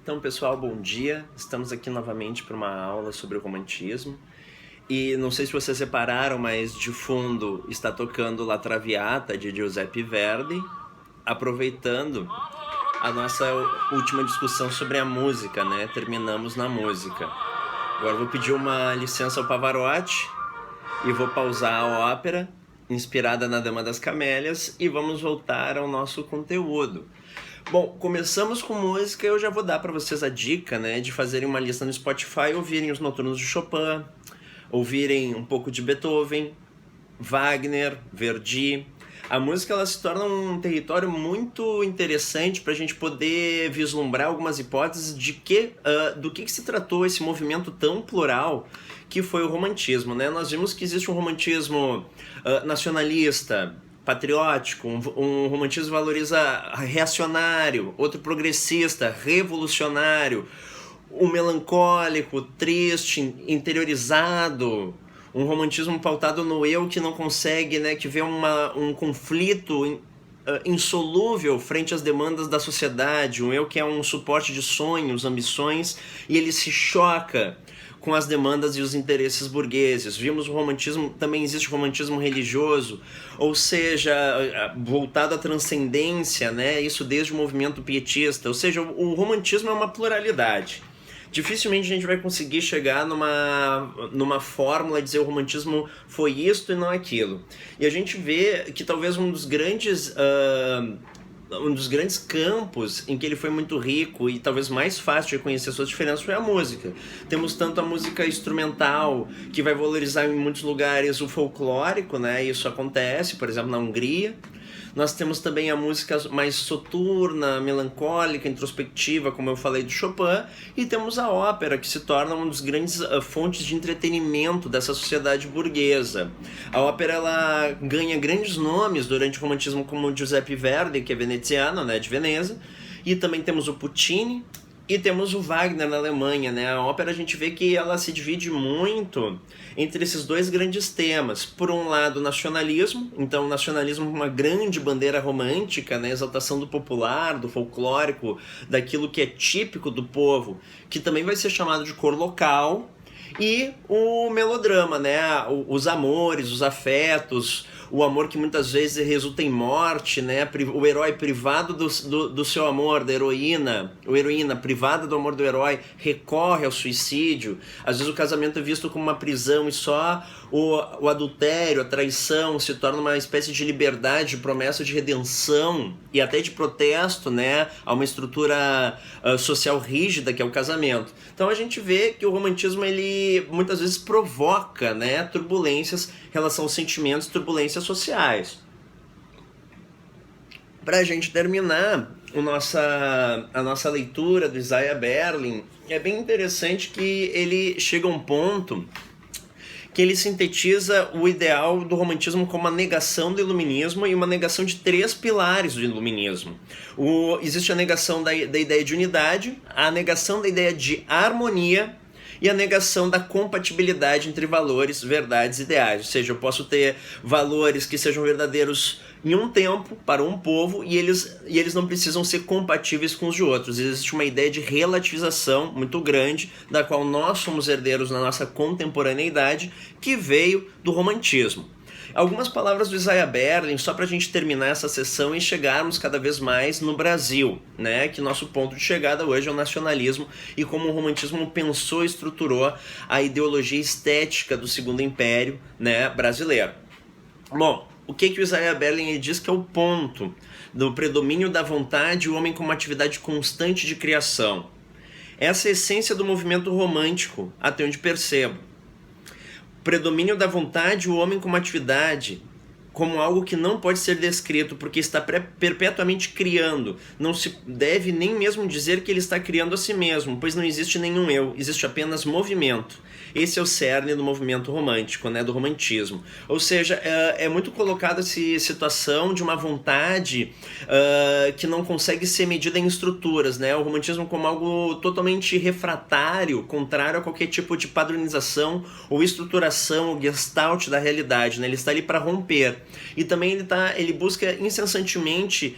Então, pessoal, bom dia. Estamos aqui novamente para uma aula sobre o romantismo. E não sei se vocês repararam, mas de fundo está tocando La Traviata de Giuseppe Verdi, aproveitando a nossa última discussão sobre a música, né? Terminamos na música. Agora eu vou pedir uma licença ao Pavarotti e vou pausar a ópera, inspirada na Dama das Camélias, e vamos voltar ao nosso conteúdo. Bom, começamos com música. Eu já vou dar para vocês a dica, né, de fazerem uma lista no Spotify, ouvirem os noturnos de Chopin, ouvirem um pouco de Beethoven, Wagner, Verdi. A música ela se torna um território muito interessante para a gente poder vislumbrar algumas hipóteses de do que se tratou esse movimento tão plural que foi o romantismo, né? Nós vimos que existe um romantismo nacionalista, patriótico, um romantismo valoriza reacionário, outro progressista, revolucionário, um melancólico, triste, interiorizado, um romantismo pautado no eu que não consegue, né, que vê um conflito insolúvel frente às demandas da sociedade, um eu que é um suporte de sonhos, ambições, e ele se choca com as demandas e os interesses burgueses. Vimos o romantismo, também existe o romantismo religioso, ou seja, voltado à transcendência, né? Isso desde o movimento pietista, ou seja, o romantismo é uma pluralidade. Dificilmente a gente vai conseguir chegar numa fórmula e dizer o romantismo foi isto e não aquilo. E a gente vê que talvez um dos grandes campos em que ele foi muito rico e talvez mais fácil de reconhecer suas diferenças foi a música. Temos tanto a música instrumental, que vai valorizar em muitos lugares o folclórico, né? Isso acontece, por exemplo, na Hungria. Nós temos também a música mais soturna, melancólica, introspectiva, como eu falei, do Chopin, e temos a ópera, que se torna uma das grandes fontes de entretenimento dessa sociedade burguesa. A ópera ela ganha grandes nomes durante o romantismo, como o Giuseppe Verdi, que é veneziano, né, de Veneza, e também temos o Puccini, e temos o Wagner na Alemanha, né? A ópera a gente vê que ela se divide muito entre esses dois grandes temas. Por um lado, o nacionalismo, então o nacionalismo é uma grande bandeira romântica, né? Exaltação do popular, do folclórico, daquilo que é típico do povo, que também vai ser chamado de cor local, e o melodrama, né? Os amores, os afetos, o amor que muitas vezes resulta em morte, né? O herói privado do seu amor, da heroína, ou heroína privada do amor do herói, recorre ao suicídio. Às vezes o casamento é visto como uma prisão e só o adultério, a traição se torna uma espécie de liberdade, promessa de redenção e até de protesto, né, a uma estrutura social rígida que é o casamento. Então a gente vê que o romantismo ele muitas vezes provoca, né, turbulências em relação aos sentimentos, turbulências sociais. Para a gente terminar a nossa leitura do Isaiah Berlin, é bem interessante que ele chega a um ponto que ele sintetiza o ideal do romantismo como uma negação do iluminismo e uma negação de três pilares do iluminismo. Existe a negação da ideia de unidade, a negação da ideia de harmonia e a negação da compatibilidade entre valores, verdades e ideais. Ou seja, eu posso ter valores que sejam verdadeiros em um tempo, para um povo, e eles não precisam ser compatíveis com os de outros. Existe uma ideia de relativização muito grande, da qual nós somos herdeiros na nossa contemporaneidade, que veio do romantismo. Algumas palavras do Isaiah Berlin, só para a gente terminar essa sessão e chegarmos cada vez mais no Brasil, né? Que nosso ponto de chegada hoje é o nacionalismo e como o romantismo pensou e estruturou a ideologia estética do Segundo Império, né, brasileiro. Bom, o que o Isaiah Berlin diz que é o ponto do predomínio da vontade e o homem como atividade constante de criação. Essa é a essência do movimento romântico, até onde percebo. Predomínio da vontade, o homem como atividade, como algo que não pode ser descrito, porque está perpetuamente criando. Não se deve nem mesmo dizer que ele está criando a si mesmo, pois não existe nenhum eu, existe apenas movimento. Esse é o cerne do movimento romântico, né, do romantismo. Ou seja, é muito colocada essa situação de uma vontade que não consegue ser medida em estruturas, né? O romantismo como algo totalmente refratário, contrário a qualquer tipo de padronização ou estruturação, ou gestalt da realidade, né? Ele está ali para romper. e também ele busca incessantemente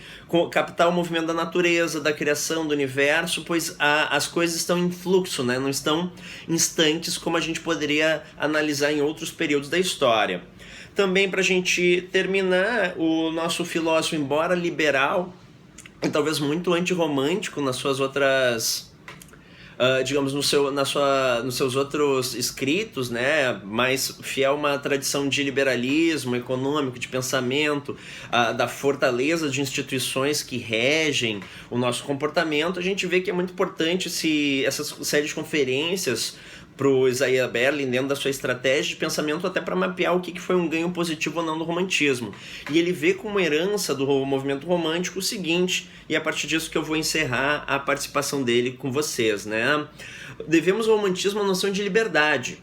captar o movimento da natureza, da criação, do universo, pois as coisas estão em fluxo, né? Não estão instantes como a gente poderia analisar em outros períodos da história. Também, para a gente terminar, o nosso filósofo, embora liberal e talvez muito antirromântico nas suas outras... digamos, nos seus outros escritos, né, mais fiel a uma tradição de liberalismo econômico, de pensamento, da fortaleza de instituições que regem o nosso comportamento, a gente vê que é muito importante essa série de conferências para o Isaiah Berlin dentro da sua estratégia de pensamento, até para mapear o que foi um ganho positivo ou não do romantismo. E ele vê como herança do movimento romântico o seguinte, e é a partir disso que eu vou encerrar a participação dele com vocês, né? Devemos ao romantismo a noção de liberdade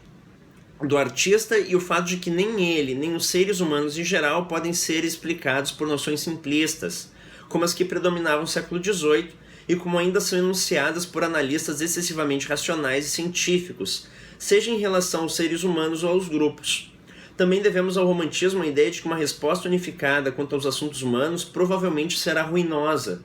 do artista e o fato de que nem ele, nem os seres humanos em geral podem ser explicados por noções simplistas, como as que predominavam no século XVIII, e como ainda são enunciadas por analistas excessivamente racionais e científicos, seja em relação aos seres humanos ou aos grupos. Também devemos ao romantismo a ideia de que uma resposta unificada quanto aos assuntos humanos provavelmente será ruinosa,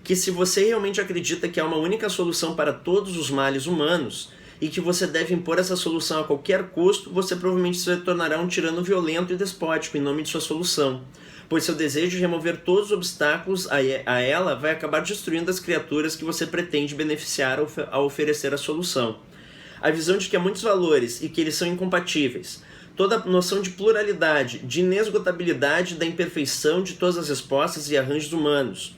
que se você realmente acredita que há uma única solução para todos os males humanos, e que você deve impor essa solução a qualquer custo, você provavelmente se tornará um tirano violento e despótico em nome de sua solução, pois seu desejo de remover todos os obstáculos a ela vai acabar destruindo as criaturas que você pretende beneficiar ao oferecer a solução. A visão de que há muitos valores e que eles são incompatíveis, toda a noção de pluralidade, de inesgotabilidade da imperfeição de todas as respostas e arranjos humanos,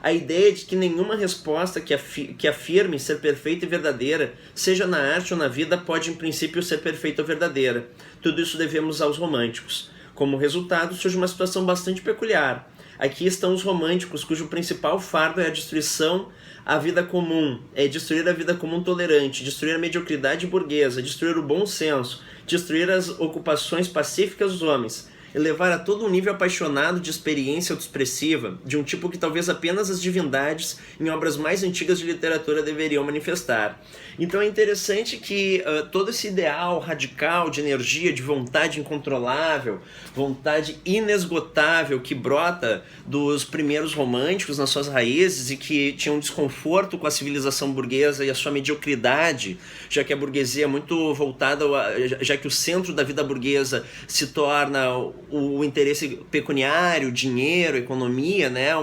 a ideia de que nenhuma resposta que afirme ser perfeita e verdadeira, seja na arte ou na vida, pode em princípio ser perfeita ou verdadeira. Tudo isso devemos aos românticos. Como resultado, surge uma situação bastante peculiar. Aqui estão os românticos, cujo principal fardo é a destruição à vida comum, é destruir a vida comum tolerante, destruir a mediocridade burguesa, destruir o bom senso, destruir as ocupações pacíficas dos homens, e levar a todo um nível apaixonado de experiência autoexpressiva, de um tipo que talvez apenas as divindades em obras mais antigas de literatura deveriam manifestar. Então é interessante que todo esse ideal radical de energia, de vontade incontrolável, vontade inesgotável que brota dos primeiros românticos nas suas raízes e que tinham desconforto com a civilização burguesa e a sua mediocridade, já que a burguesia é muito voltada, já que o centro da vida burguesa se torna o interesse pecuniário, dinheiro, economia, né?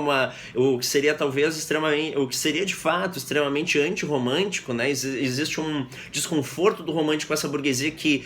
O que seria talvez o que seria de fato extremamente antirromântico, né? Existe um desconforto do romântico com essa burguesia que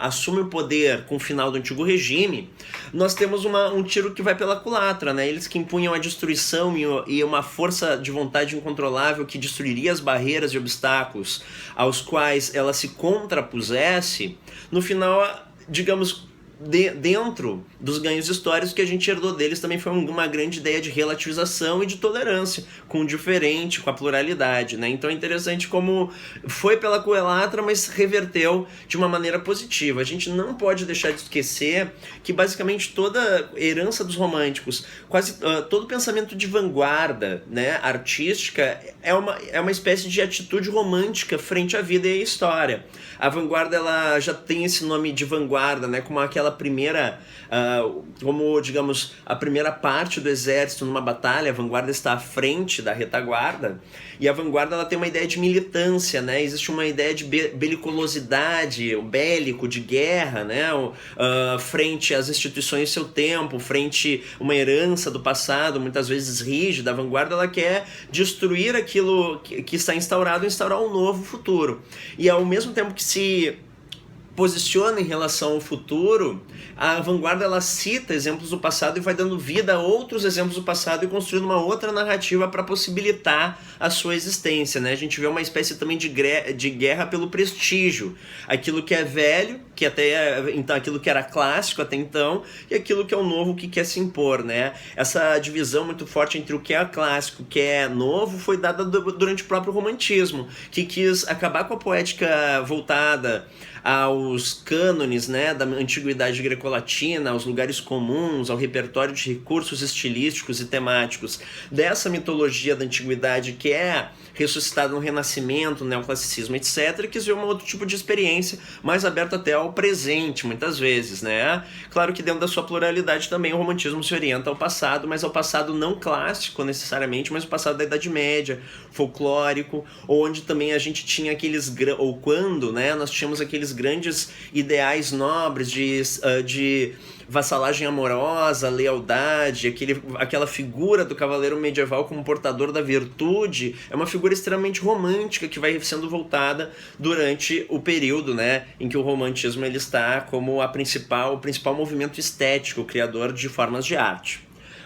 assume o poder com o final do antigo regime. Nós temos um tiro que vai pela culatra, né? Eles que impunham a destruição e uma força de vontade incontrolável que destruiria as barreiras e obstáculos aos quais ela se contrapusesse, no final, digamos, dentro dos ganhos históricos que a gente herdou deles também foi uma grande ideia de relativização e de tolerância com o diferente, com a pluralidade, né? Então é interessante como foi pela culatra, mas reverteu de uma maneira positiva. A gente não pode deixar de esquecer que basicamente toda herança dos românticos, quase todo pensamento de vanguarda, né, artística, é uma espécie de atitude romântica frente à vida e à história. A vanguarda, ela já tem esse nome de vanguarda, né, como aquela primeira, como, digamos, a primeira parte do exército numa batalha. A vanguarda está à frente da retaguarda, e a vanguarda, ela tem uma ideia de militância, né? Existe uma ideia de beliculosidade, bélico, de guerra, né? Frente às instituições do seu tempo, frente a uma herança do passado, muitas vezes rígida. A vanguarda, ela quer destruir aquilo que está instaurado e instaurar um novo futuro. E ao mesmo tempo que se posiciona em relação ao futuro, a vanguarda, ela cita exemplos do passado e vai dando vida a outros exemplos do passado e construindo uma outra narrativa para possibilitar a sua existência, né? A gente vê uma espécie também de guerra pelo prestígio, aquilo que é velho, que então aquilo que era clássico até então, e aquilo que é o novo que quer se impor, né? Essa divisão muito forte entre o que é clássico e o que é novo foi dada durante o próprio romantismo, que quis acabar com a poética voltada aos cânones, né, da antiguidade greco-latina, aos lugares comuns, ao repertório de recursos estilísticos e temáticos dessa mitologia da antiguidade que é ressuscitada no Renascimento, no Neoclassicismo, etc., quis ver um outro tipo de experiência mais aberta até ao presente, muitas vezes, né? Claro que dentro da sua pluralidade também o romantismo se orienta ao passado, mas ao passado não clássico necessariamente, mas o passado da Idade Média, folclórico, onde também a gente tinha ou quando, né, nós tínhamos aqueles grandes ideais nobres de vassalagem amorosa, lealdade, aquela figura do cavaleiro medieval como portador da virtude, é uma figura extremamente romântica que vai sendo voltada durante o período, né, em que o romantismo ele está como o principal movimento estético, criador de formas de arte.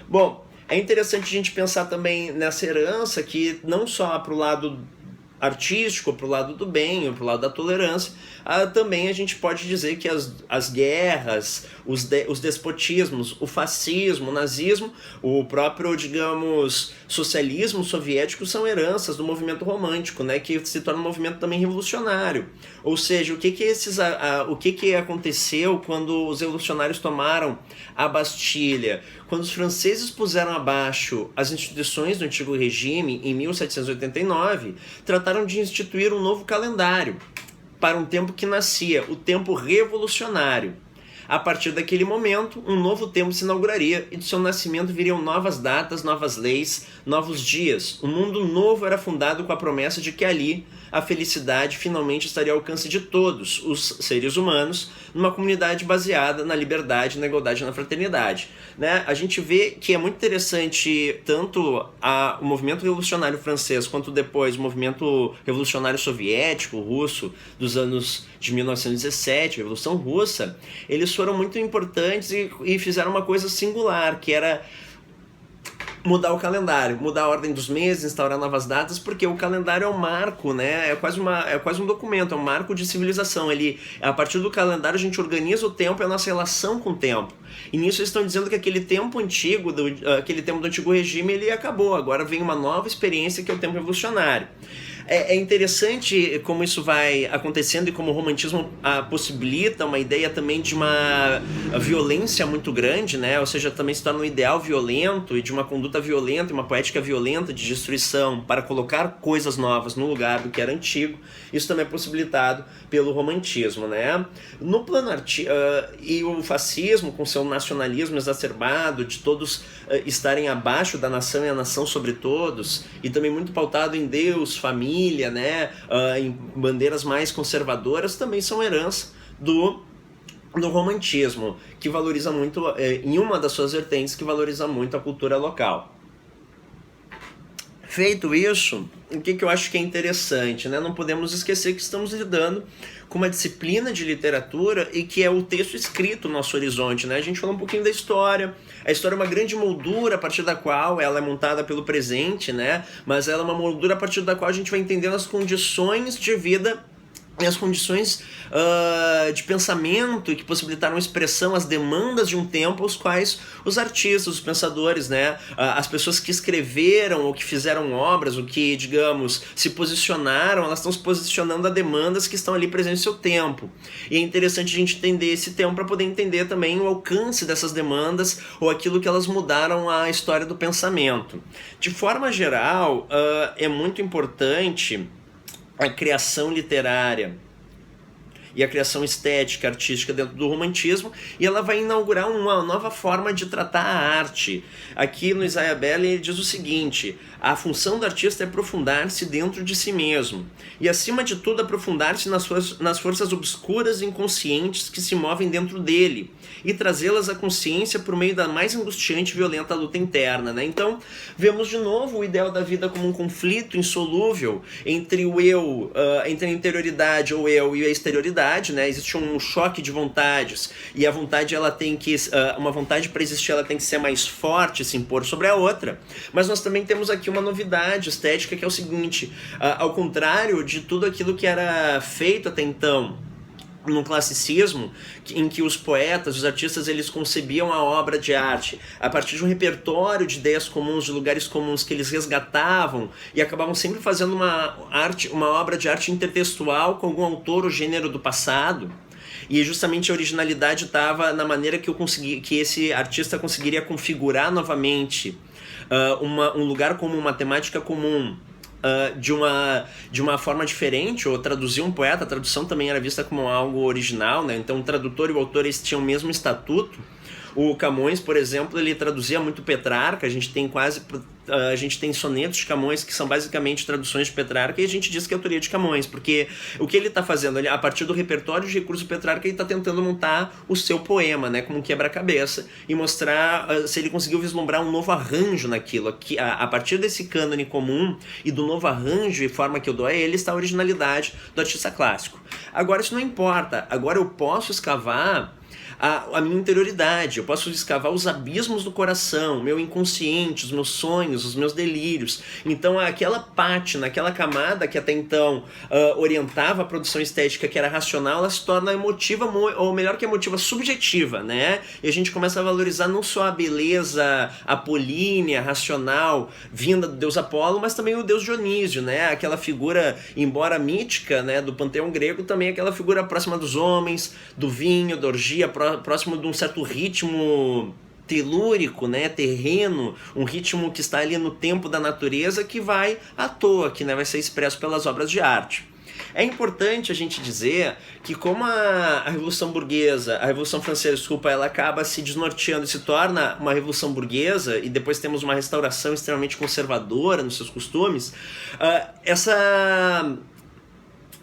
Bom, é interessante a gente pensar também nessa herança que não só para o lado artístico, para o lado do bem, para o lado da tolerância, também a gente pode dizer que as guerras, os despotismos, o fascismo, o nazismo, o próprio, digamos, socialismo soviético são heranças do movimento romântico, né, que se torna um movimento também revolucionário. Ou seja, o que aconteceu quando os revolucionários tomaram a Bastilha? Quando os franceses puseram abaixo as instituições do antigo regime, em 1789, trataram de instituir um novo calendário para um tempo que nascia, o tempo revolucionário. A partir daquele momento, um novo tempo se inauguraria e de seu nascimento viriam novas datas, novas leis, novos dias. Um mundo novo era fundado com a promessa de que ali a felicidade finalmente estaria ao alcance de todos os seres humanos, numa comunidade baseada na liberdade, na igualdade e na fraternidade. Né? A gente vê que é muito interessante tanto o movimento revolucionário francês quanto depois o movimento revolucionário soviético, russo, dos anos de 1917, a Revolução Russa. Eles foram muito importantes e fizeram uma coisa singular, que era mudar o calendário, mudar a ordem dos meses, instaurar novas datas, porque o calendário é um marco, né? É quase um documento, é um marco de civilização. A partir do calendário a gente organiza o tempo e a nossa relação com o tempo. E nisso eles estão dizendo que aquele tempo antigo, aquele tempo do antigo regime, ele acabou. Agora vem uma nova experiência que é o tempo revolucionário. É interessante como isso vai acontecendo e como o romantismo possibilita uma ideia também de uma violência muito grande, né? Ou seja, também se torna um ideal violento e de uma conduta violenta, uma poética violenta de destruição para colocar coisas novas no lugar do que era antigo. Isso também é possibilitado pelo romantismo, né? No plano e o fascismo, com seu nacionalismo exacerbado, de todos estarem abaixo da nação e a nação sobre todos, e também muito pautado em Deus, família, né? Em bandeiras mais conservadoras, também são herança do romantismo, que valoriza muito, em uma das suas vertentes, que valoriza muito a cultura local. Feito isso, o que eu acho que é interessante, né? Não podemos esquecer que estamos lidando com uma disciplina de literatura e que é o texto escrito no nosso horizonte, né? A gente falou um pouquinho da história. A história é uma grande moldura a partir da qual ela é montada pelo presente, né? Mas ela é uma moldura a partir da qual a gente vai entendendo as condições de vida e as condições de pensamento que possibilitaram expressão, as demandas de um tempo aos quais os artistas, os pensadores, né, as pessoas que escreveram ou que fizeram obras, ou que, digamos, se posicionaram, elas estão se posicionando a demandas que estão ali presentes no seu tempo. E é interessante a gente entender esse tempo para poder entender também o alcance dessas demandas ou aquilo que elas mudaram a história do pensamento. De forma geral, é muito importante a criação literária e a criação estética, artística dentro do romantismo, e ela vai inaugurar uma nova forma de tratar a arte. Aqui no Isaiah Berlin ele diz o seguinte: a função do artista é aprofundar-se dentro de si mesmo, e acima de tudo aprofundar-se nas forças obscuras e inconscientes que se movem dentro dele, e trazê-las à consciência por meio da mais angustiante e violenta luta interna, né? Então, vemos de novo o ideal da vida como um conflito insolúvel entre o eu, entre a interioridade, ou eu, e a exterioridade, né? Existe um choque de vontades, e a vontade, ela tem que, uma vontade para existir, ela tem que ser mais forte, se impor sobre a outra. Mas nós também temos aqui uma novidade estética, que é o seguinte: ao contrário de tudo aquilo que era feito até então no classicismo, em que os poetas, os artistas, eles concebiam a obra de arte a partir de um repertório de ideias comuns, de lugares comuns que eles resgatavam, e acabavam sempre fazendo uma obra de arte intertextual com algum autor ou gênero do passado. E justamente a originalidade estava na maneira que esse artista conseguiria configurar novamente um lugar comum, uma temática comum, de uma forma diferente, ou traduzir um poeta. A tradução também era vista como algo original, né? Então o tradutor e o autor, eles tinham o mesmo estatuto. O Camões, por exemplo, ele traduzia muito Petrarca. A gente tem sonetos de Camões que são basicamente traduções de Petrarca, e a gente diz que é autoria de Camões, porque o que ele está fazendo, a partir do repertório de recursos do Petrarca, ele está tentando montar o seu poema, né, como um quebra-cabeça, e mostrar se ele conseguiu vislumbrar um novo arranjo naquilo. A partir desse cânone comum e do novo arranjo e forma que eu dou a ele, está a originalidade do artista clássico. Agora isso não importa, agora eu posso escavar a minha interioridade, eu posso escavar os abismos do coração, meu inconsciente, os meus sonhos, os meus delírios. Então aquela pátina, aquela camada que até então orientava a produção estética, que era racional, ela se torna emotiva, ou melhor que emotiva, subjetiva, né? E a gente começa a valorizar não só a beleza apolínea, racional, vinda do deus Apolo, mas também o deus Dionísio, né? Aquela figura, embora mítica, né, do panteão grego, também aquela figura próxima dos homens, do vinho, da orgia, próximo de um certo ritmo telúrico, né, terreno, um ritmo que está ali no tempo da natureza, que vai à toa, que, né, vai ser expresso pelas obras de arte. É importante a gente dizer que como a Revolução Burguesa, a Revolução Francesa, desculpa, ela acaba se desnorteando e se torna uma Revolução Burguesa, e depois temos uma restauração extremamente conservadora nos seus costumes,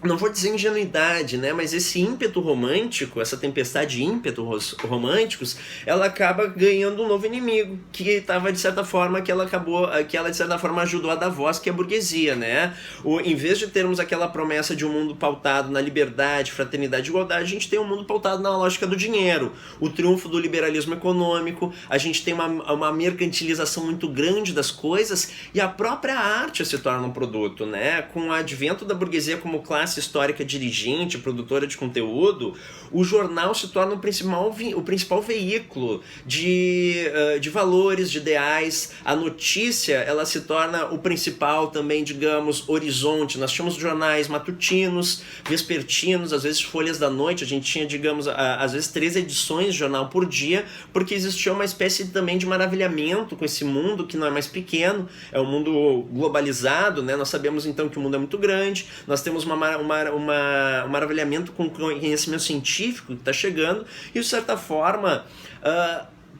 não vou dizer ingenuidade, né? Mas esse ímpeto romântico, essa tempestade de ímpetos românticos, ela acaba ganhando um novo inimigo, que estava de certa forma, que ela de certa forma ajudou a dar voz, que é a burguesia, né? Em vez de termos aquela promessa de um mundo pautado na liberdade, fraternidade e igualdade, a gente tem um mundo pautado na lógica do dinheiro, o triunfo do liberalismo econômico, a gente tem uma mercantilização muito grande das coisas, e a própria arte se torna um produto, né? Com o advento da burguesia como classe histórica dirigente, produtora de conteúdo, o jornal se torna o principal veículo de valores, de ideais. A notícia, ela se torna o principal também, digamos, horizonte. Nós tínhamos jornais matutinos, vespertinos, às vezes folhas da noite. A gente tinha, digamos, às vezes 3 edições de jornal por dia, porque existia uma espécie também de maravilhamento com esse mundo que não é mais pequeno, é um mundo globalizado, né? Nós sabemos então que o mundo é muito grande, nós temos um maravilhamento com o conhecimento científico que está chegando, e de certa forma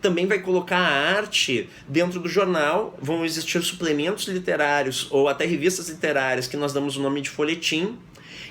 também vai colocar a arte dentro do jornal. Vão existir suplementos literários ou até revistas literárias que nós damos o nome de folhetim,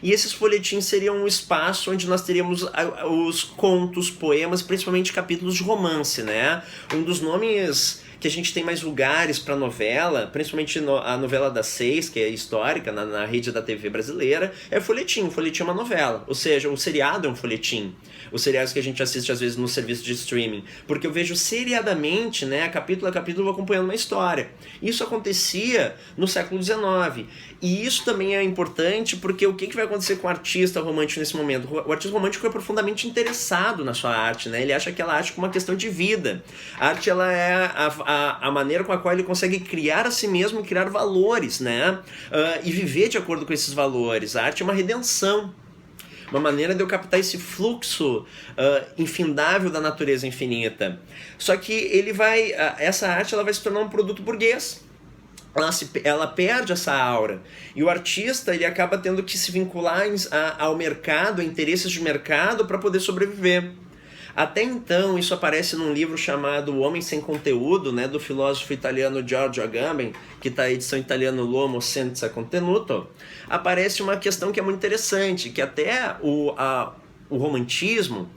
e esses folhetins seriam um espaço onde nós teríamos os contos, poemas, principalmente capítulos de romance, né? Um dos nomes que a gente tem mais lugares para novela, principalmente a novela das 6, que é histórica, na rede da TV brasileira, é folhetim. O folhetim é uma novela, ou seja, o seriado é um folhetim. Os seriados que a gente assiste às vezes no serviço de streaming, porque eu vejo seriadamente, né, capítulo a capítulo, acompanhando uma história. Isso acontecia no século XIX, e isso também é importante, porque o que vai acontecer com o artista romântico nesse momento? O artista romântico é profundamente interessado na sua arte, né? Ele acha aquela arte como uma questão de vida. A arte, ela é a maneira com a qual ele consegue criar a si mesmo e criar valores, né? E viver de acordo com esses valores. A arte é uma redenção, uma maneira de eu captar esse fluxo infindável da natureza infinita. Só que essa arte, ela vai se tornar um produto burguês. Ela perde essa aura, e o artista, ele acaba tendo que se vincular ao mercado, a interesses de mercado, para poder sobreviver. Até então, isso aparece num livro chamado O Homem Sem Conteúdo, né, do filósofo italiano Giorgio Agamben, que está a edição italiana L'Uomo Senza Contenuto. Aparece uma questão que é muito interessante, que até o romantismo,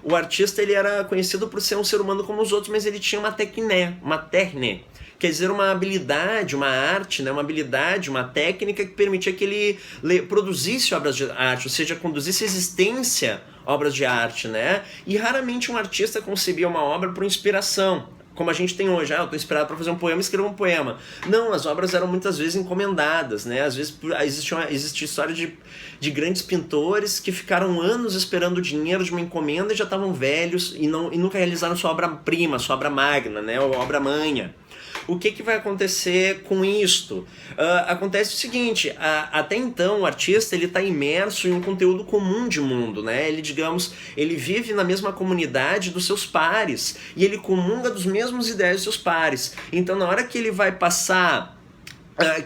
o artista, ele era conhecido por ser um ser humano como os outros, mas ele tinha uma techne, quer dizer, uma habilidade, uma arte, né? Uma habilidade, uma técnica que permitia que ele produzisse obras de arte, ou seja, conduzisse à existência obras de arte, né? E raramente um artista concebia uma obra por inspiração, como a gente tem hoje. Eu estou inspirado para fazer um poema, escrevo um poema. Não, as obras eram muitas vezes encomendadas, né? Às vezes existe história de grandes pintores que ficaram anos esperando o dinheiro de uma encomenda e já estavam velhos e nunca realizaram sua obra-prima, sua obra magna, né? Ou obra-manha. O que vai acontecer com isto? Acontece o seguinte, até então o artista ele está imerso em um conteúdo comum de mundo, né? Ele, digamos, ele vive na mesma comunidade dos seus pares e ele comunga dos mesmos ideias dos seus pares. Então na hora que ele vai passar,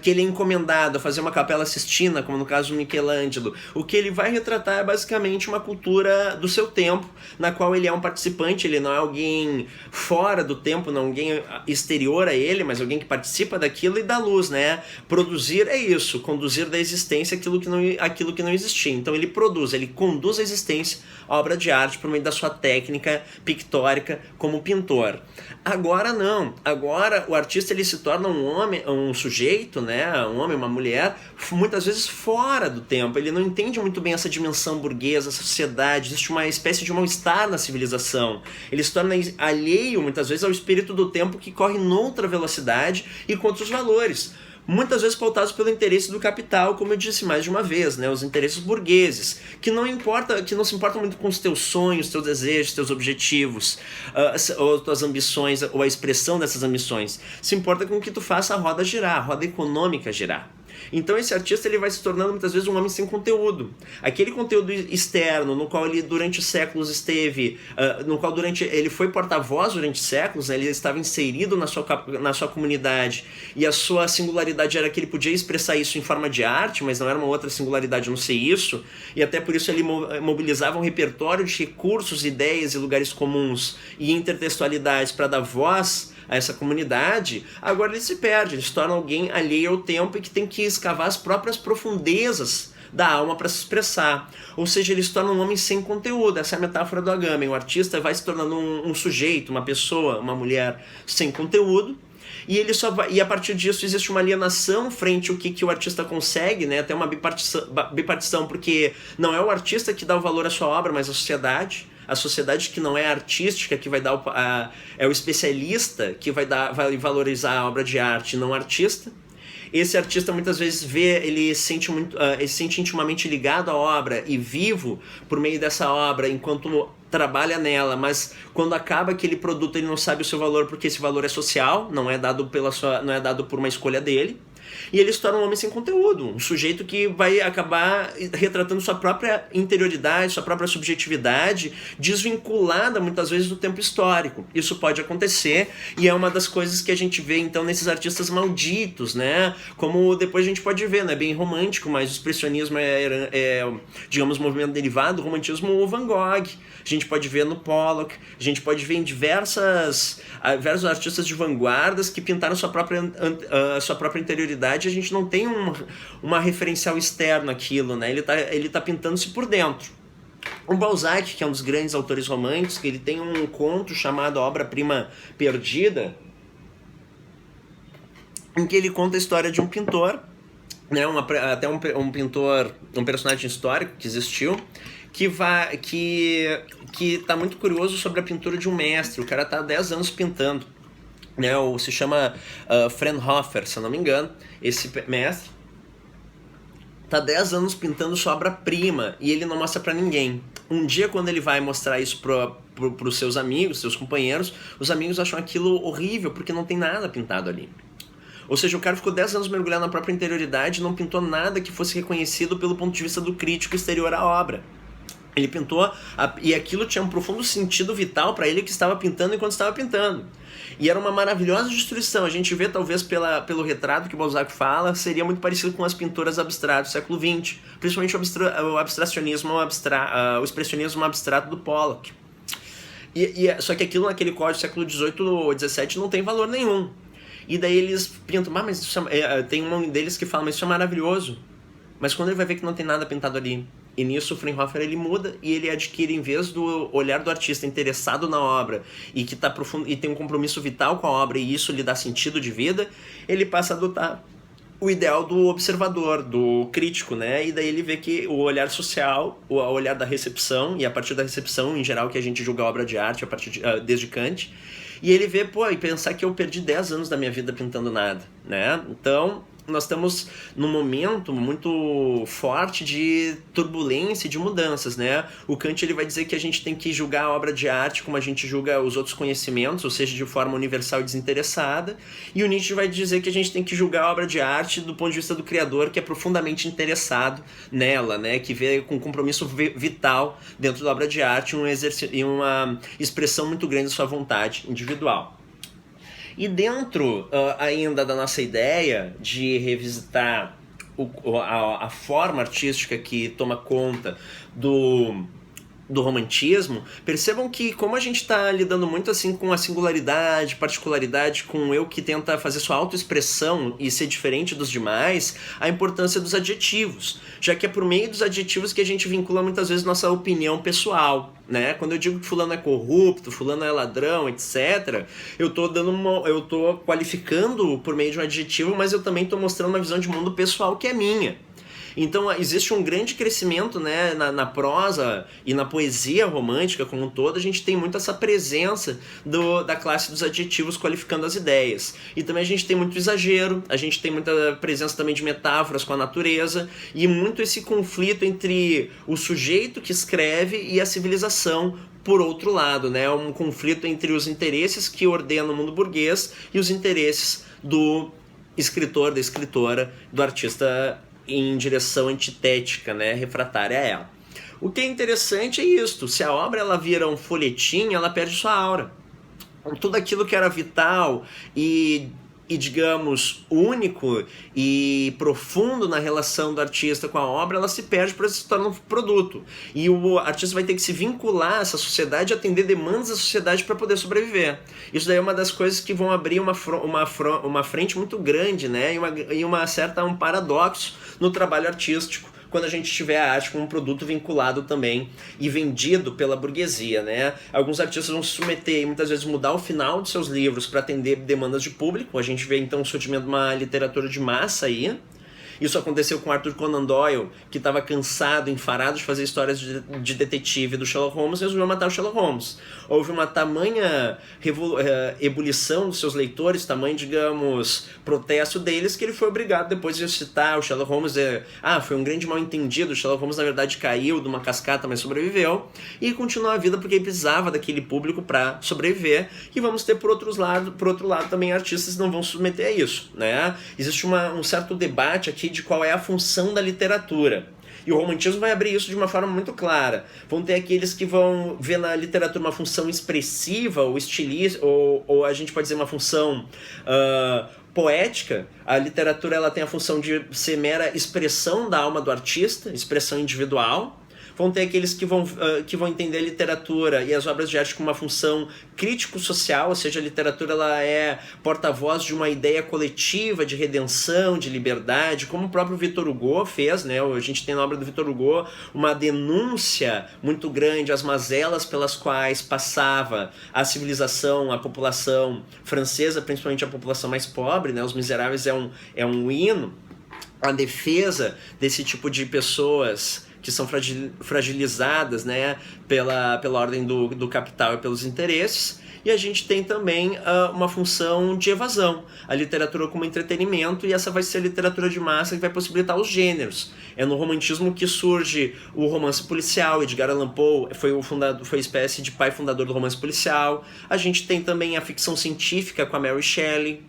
que ele é encomendado a fazer uma Capela Sistina, como no caso do Michelangelo, o que ele vai retratar é basicamente uma cultura do seu tempo, na qual ele é um participante, ele não é alguém fora do tempo, não é alguém exterior a ele, mas alguém que participa daquilo e dá luz, né? Produzir é isso, conduzir da existência aquilo que não existia. Então ele produz, ele conduz a existência, a obra de arte, por meio da sua técnica pictórica como pintor. Agora não, agora o artista ele se torna um homem, um sujeito, né, um homem, uma mulher, muitas vezes fora do tempo. Ele não entende muito bem essa dimensão burguesa, essa sociedade, existe uma espécie de mal-estar na civilização. Ele se torna alheio, muitas vezes, ao espírito do tempo que corre noutra velocidade e com outros valores. Muitas vezes pautados pelo interesse do capital, como eu disse mais de uma vez, né? Os interesses burgueses, que não se importam muito com os teus sonhos, teus desejos, teus objetivos, ou tuas ambições, ou a expressão dessas ambições. Se importa com que tu faça a roda girar, a roda econômica girar. Então esse artista ele vai se tornando muitas vezes um homem sem conteúdo. Aquele conteúdo externo no qual ele durante séculos esteve, no qual ele foi porta-voz durante séculos, né? Ele estava inserido na sua comunidade e a sua singularidade era que ele podia expressar isso em forma de arte, mas não era uma outra singularidade a não ser isso, e até por isso ele mobilizava um repertório de recursos, ideias e lugares comuns e intertextualidades para dar voz a essa comunidade. Agora ele se perde, ele se torna alguém alheio ao tempo e que tem que escavar as próprias profundezas da alma para se expressar. Ou seja, ele se torna um homem sem conteúdo. Essa é a metáfora do Agamben. O artista vai se tornando um sujeito, uma pessoa, uma mulher sem conteúdo, e a partir disso existe uma alienação frente ao que o artista consegue, né? Até uma bipartição, porque não é o artista que dá o valor à sua obra, mas a sociedade que não é artística, que vai dar é o especialista que vai valorizar a obra de arte, não o artista. Esse artista muitas vezes ele se sente intimamente ligado à obra e vivo por meio dessa obra enquanto trabalha nela, mas quando acaba aquele produto ele não sabe o seu valor, porque esse valor é social, não é dado por uma escolha dele. E ele se torna um homem sem conteúdo, um sujeito que vai acabar retratando sua própria interioridade, sua própria subjetividade, desvinculada muitas vezes do tempo histórico. Isso pode acontecer e é uma das coisas que a gente vê então nesses artistas malditos, né? Como depois a gente pode ver, né? Bem romântico, mas o expressionismo digamos, movimento derivado do romantismo, o Van Gogh. A gente pode ver no Pollock, a gente pode ver em diversos artistas de vanguardas que pintaram sua própria interioridade. A gente não tem uma referencial externo àquilo, né? Ele tá pintando-se por dentro. O Balzac, que é um dos grandes autores românticos, ele tem um conto chamado A Obra-Prima Perdida, em que ele conta a história de um pintor, né? Até um pintor, um personagem histórico que existiu, que tá muito curioso sobre a pintura de um mestre. O cara tá há 10 anos pintando, né? Se chama Frauenhofer, se eu não me engano. Esse mestre tá 10 anos pintando sua obra-prima e ele não mostra pra ninguém. Um dia, quando ele vai mostrar isso pros seus amigos, seus companheiros, os amigos acham aquilo horrível porque não tem nada pintado ali. Ou seja, o cara ficou 10 anos mergulhado na própria interioridade e não pintou nada que fosse reconhecido pelo ponto de vista do crítico exterior à obra. Ele pintou, e aquilo tinha um profundo sentido vital para ele que estava pintando enquanto estava pintando. E era uma maravilhosa destruição. A gente vê, talvez, pelo retrato que o Balzac fala, seria muito parecido com as pinturas abstratas do século XX, principalmente o abstracionismo, o expressionismo abstrato do Pollock. Só que aquilo naquele código do século XVIII ou XVII não tem valor nenhum. E daí eles pintam, mas tem um deles que fala, mas isso é maravilhoso. Mas quando ele vai ver que não tem nada pintado ali, e nisso o Frauenhofer ele muda e ele adquire, em vez do olhar do artista interessado na obra e que tá profundo e tem um compromisso vital com a obra e isso lhe dá sentido de vida, ele passa a adotar o ideal do observador, do crítico, né? E daí ele vê que o olhar social, o olhar da recepção, e a partir da recepção, em geral, que a gente julga a obra de arte desde Kant, e ele vê, e pensar que eu perdi 10 anos da minha vida pintando nada, né? Então, nós estamos num momento muito forte de turbulência, de mudanças, né? O Kant ele vai dizer que a gente tem que julgar a obra de arte como a gente julga os outros conhecimentos, ou seja, de forma universal e desinteressada. E o Nietzsche vai dizer que a gente tem que julgar a obra de arte do ponto de vista do criador, que é profundamente interessado nela, né? Que vê com compromisso vital dentro da obra de arte e uma expressão muito grande da sua vontade individual. E dentro ainda da nossa ideia de revisitar a forma artística que toma conta do romantismo, percebam que como a gente está lidando muito assim com a singularidade, particularidade, com o eu que tenta fazer sua autoexpressão e ser diferente dos demais, a importância dos adjetivos, já que é por meio dos adjetivos que a gente vincula muitas vezes nossa opinião pessoal, né? Quando eu digo que fulano é corrupto, fulano é ladrão, etc., eu tô qualificando por meio de um adjetivo, mas eu também estou mostrando uma visão de mundo pessoal que é minha. Então existe um grande crescimento, né, na prosa e na poesia romântica como um todo. A gente tem muito essa presença da classe dos adjetivos qualificando as ideias. E também a gente tem muito exagero, a gente tem muita presença também de metáforas com a natureza e muito esse conflito entre o sujeito que escreve e a civilização, por outro lado, né? Um conflito entre os interesses que ordenam o mundo burguês e os interesses do escritor, da escritora, do artista em direção antitética, né, refratária a ela. O que é interessante é isto: se a obra ela vira um folhetim, ela perde sua aura. Tudo aquilo que era vital e digamos, único e profundo na relação do artista com a obra, ela se perde para se tornar um produto. E o artista vai ter que se vincular a essa sociedade, atender demandas da sociedade para poder sobreviver. Isso daí é uma das coisas que vão abrir uma frente muito grande, né? Um paradoxo no trabalho artístico, quando a gente tiver a arte como um produto vinculado também e vendido pela burguesia, né? Alguns artistas vão se submeter e muitas vezes mudar o final de seus livros para atender demandas de público. A gente vê então o surgimento de uma literatura de massa aí. Isso aconteceu com Arthur Conan Doyle, que estava cansado, enfarado de fazer histórias de detetive do Sherlock Holmes e resolveu matar o Sherlock Holmes. Houve uma tamanha ebulição dos seus leitores, tamanho, digamos, protesto deles, que ele foi obrigado depois de citar o Sherlock Holmes. Foi um grande mal-entendido, o Sherlock Holmes na verdade caiu de uma cascata, mas sobreviveu, e continuou a vida porque ele precisava daquele público para sobreviver. E vamos ter por outro lado também artistas que não vão se submeter a isso, né? Existe um certo debate aqui de qual é a função da literatura. E o romantismo vai abrir isso de uma forma muito clara. Vão ter aqueles que vão ver na literatura uma função expressiva ou estilística, ou a gente pode dizer uma função poética. A literatura ela tem a função de ser mera expressão da alma do artista, expressão individual. Vão ter aqueles que vão entender a literatura e as obras de arte com uma função crítico-social, ou seja, a literatura ela é porta-voz de uma ideia coletiva de redenção, de liberdade, como o próprio Victor Hugo fez, né? A gente tem na obra do Victor Hugo uma denúncia muito grande às mazelas pelas quais passava a civilização, a população francesa, principalmente a população mais pobre, né? Os Miseráveis é um hino à defesa desse tipo de pessoas que são fragilizadas, né, pela ordem do capital e pelos interesses. E a gente tem também uma função de evasão, a literatura como entretenimento, e essa vai ser a literatura de massa que vai possibilitar os gêneros. É no romantismo que surge o romance policial. Edgar Allan Poe foi espécie de pai fundador do romance policial. A gente tem também a ficção científica com a Mary Shelley.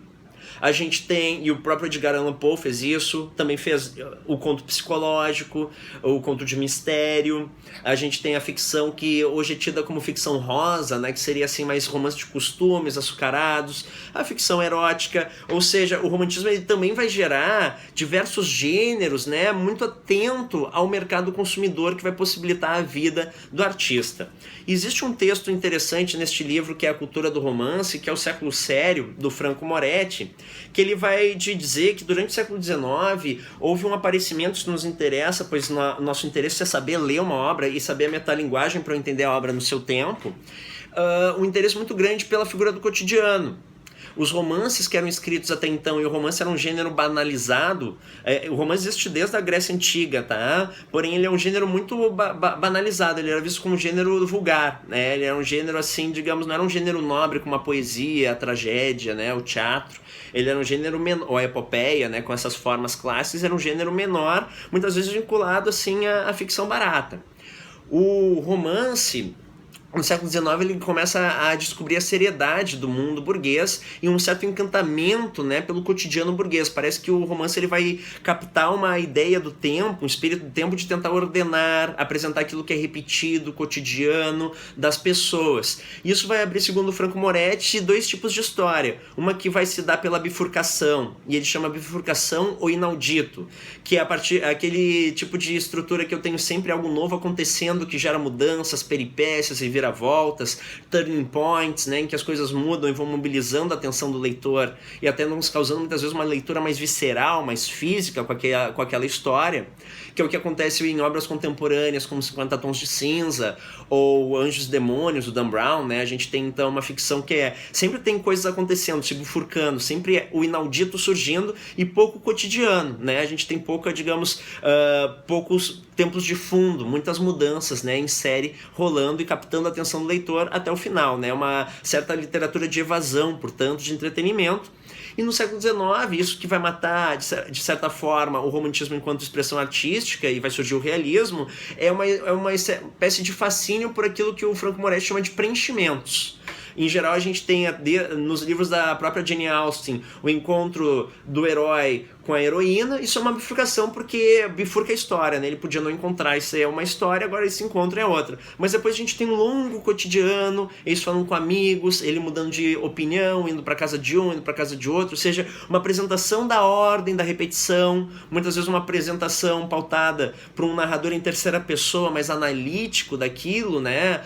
A gente tem, e o próprio Edgar Allan Poe fez isso, também fez o conto psicológico, o conto de mistério. A gente tem a ficção que hoje é tida como ficção rosa, né, que seria assim mais romance de costumes, açucarados, a ficção erótica, ou seja, o romantismo ele também vai gerar diversos gêneros, né, muito atento ao mercado consumidor que vai possibilitar a vida do artista. Existe um texto interessante neste livro que é A Cultura do Romance, que é o Século Sério, do Franco Moretti, que ele vai dizer que durante o século XIX houve um aparecimento, isso nos interessa, pois nosso interesse é saber ler uma obra e saber a metalinguagem para entender a obra no seu tempo, um interesse muito grande pela figura do cotidiano. Os romances que eram escritos até então, e o romance era um gênero banalizado, o romance existe desde a Grécia Antiga, tá? Porém, ele é um gênero muito banalizado, ele era visto como um gênero vulgar, né? Ele era um gênero assim, digamos, não era um gênero nobre como a poesia, a tragédia, né? O teatro. Ele era um gênero menor, ou a epopeia, né? Com essas formas clássicas, era um gênero menor, muitas vezes vinculado assim à ficção barata. O romance, no século XIX, ele começa a descobrir a seriedade do mundo burguês e um certo encantamento, né, pelo cotidiano burguês. Parece que o romance ele vai captar uma ideia do tempo, um espírito do tempo de tentar ordenar, apresentar aquilo que é repetido, cotidiano das pessoas. Isso vai abrir, segundo Franco Moretti, dois tipos de história. Uma que vai se dar pela bifurcação, e ele chama bifurcação o inaudito, que é aquele tipo de estrutura que eu tenho sempre algo novo acontecendo, que gera mudanças, peripécias e viravoltas, turning points, né, em que as coisas mudam e vão mobilizando a atenção do leitor e até nos causando muitas vezes uma leitura mais visceral, mais física com aquela história, que é o que acontece em obras contemporâneas como 50 Tons de Cinza ou Anjos e Demônios, do Dan Brown, né? A gente tem então uma ficção que sempre tem coisas acontecendo, se bifurcando, sempre o inaudito surgindo e pouco cotidiano, né? A gente tem poucos tempos de fundo, muitas mudanças, né, em série rolando e captando a atenção do leitor até o final, né? Uma certa literatura de evasão, portanto, de entretenimento. E no século XIX, isso que vai matar, de certa forma, o romantismo enquanto expressão artística e vai surgir o realismo, é uma espécie de fascínio por aquilo que o Franco Moretti chama de preenchimentos. Em geral, a gente tem nos livros da própria Jane Austen o encontro do herói com a heroína. Isso é uma bifurcação porque bifurca a história, né? Ele podia não encontrar, isso é uma história, agora esse encontro é outra. Mas depois a gente tem um longo cotidiano, eles falando com amigos, ele mudando de opinião, indo para casa de um, indo para casa de outro, ou seja, uma apresentação da ordem, da repetição, muitas vezes uma apresentação pautada por um narrador em terceira pessoa, mais analítico daquilo, né?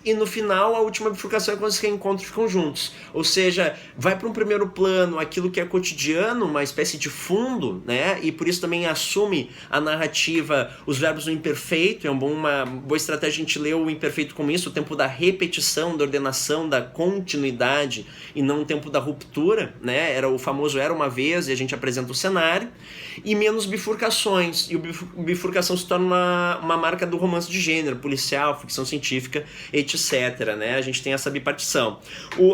E no final, a última bifurcação é quando os reencontros ficam juntos. Ou seja, vai para um primeiro plano aquilo que é cotidiano, uma espécie de fundo, né? E por isso também assume a narrativa, os verbos no imperfeito. É uma boa estratégia a gente ler o imperfeito como isso, o tempo da repetição, da ordenação, da continuidade, e não o tempo da ruptura, né? Era o famoso era uma vez, e a gente apresenta o cenário. E menos bifurcações. E o bifurcação se torna uma marca do romance de gênero, policial, ficção científica, etc, né? A gente tem essa bipartição.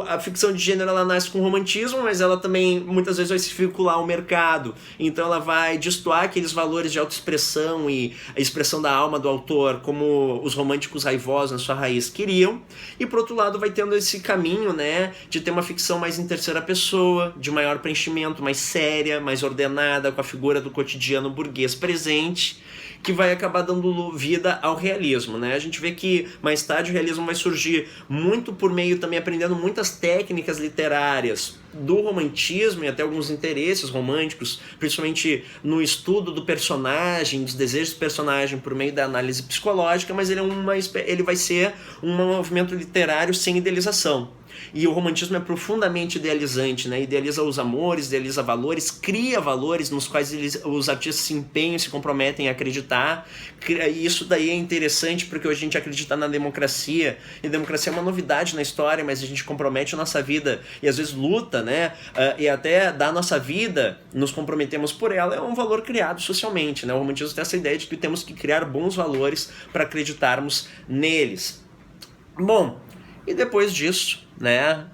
A ficção de gênero, ela nasce com o romantismo, mas ela também muitas vezes vai se vincular ao mercado, então ela vai destoar aqueles valores de autoexpressão e a expressão da alma do autor, como os românticos raivosos na sua raiz queriam, e por outro lado vai tendo esse caminho, né, de ter uma ficção mais em terceira pessoa, de maior preenchimento, mais séria, mais ordenada, com a figura do cotidiano burguês presente, que vai acabar dando vida ao realismo, né? A gente vê que mais tarde o realismo vai surgir muito por meio também aprendendo muitas técnicas literárias do romantismo e até alguns interesses românticos, principalmente no estudo do personagem, dos desejos do personagem por meio da análise psicológica, mas ele vai ser um movimento literário sem idealização. E o romantismo é profundamente idealizante, né? Idealiza os amores, idealiza valores, cria valores nos quais os artistas se empenham, se comprometem a acreditar. E isso daí é interessante porque hoje a gente acredita na democracia, e a democracia é uma novidade na história, mas a gente compromete a nossa vida e às vezes luta, né? E até da nossa vida, nos comprometemos por ela, é um valor criado socialmente, né? O romantismo tem essa ideia de que temos que criar bons valores para acreditarmos neles. Bom, e depois disso, né,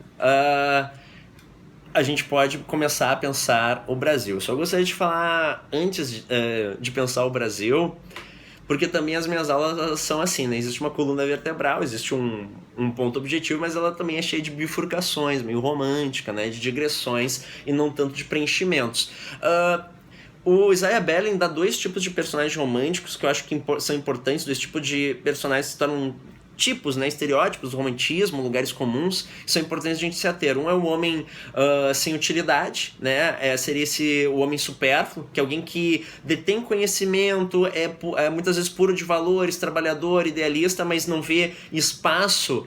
a gente pode começar a pensar o Brasil. Só gostaria de falar, antes de pensar o Brasil, porque também as minhas aulas são assim, né? Existe uma coluna vertebral, existe um ponto objetivo, mas ela também é cheia de bifurcações, meio romântica, né? De digressões e não tanto de preenchimentos. O Isaiah Berlin dá dois tipos de personagens românticos que eu acho que são importantes, dois tipos de personagens que se tornam tipos, né, estereótipos do romantismo, lugares comuns, que são importantes a gente se ater. Um é o homem sem utilidade, né, seria o homem supérfluo, que é alguém que detém conhecimento, é muitas vezes puro de valores, trabalhador, idealista, mas não vê espaço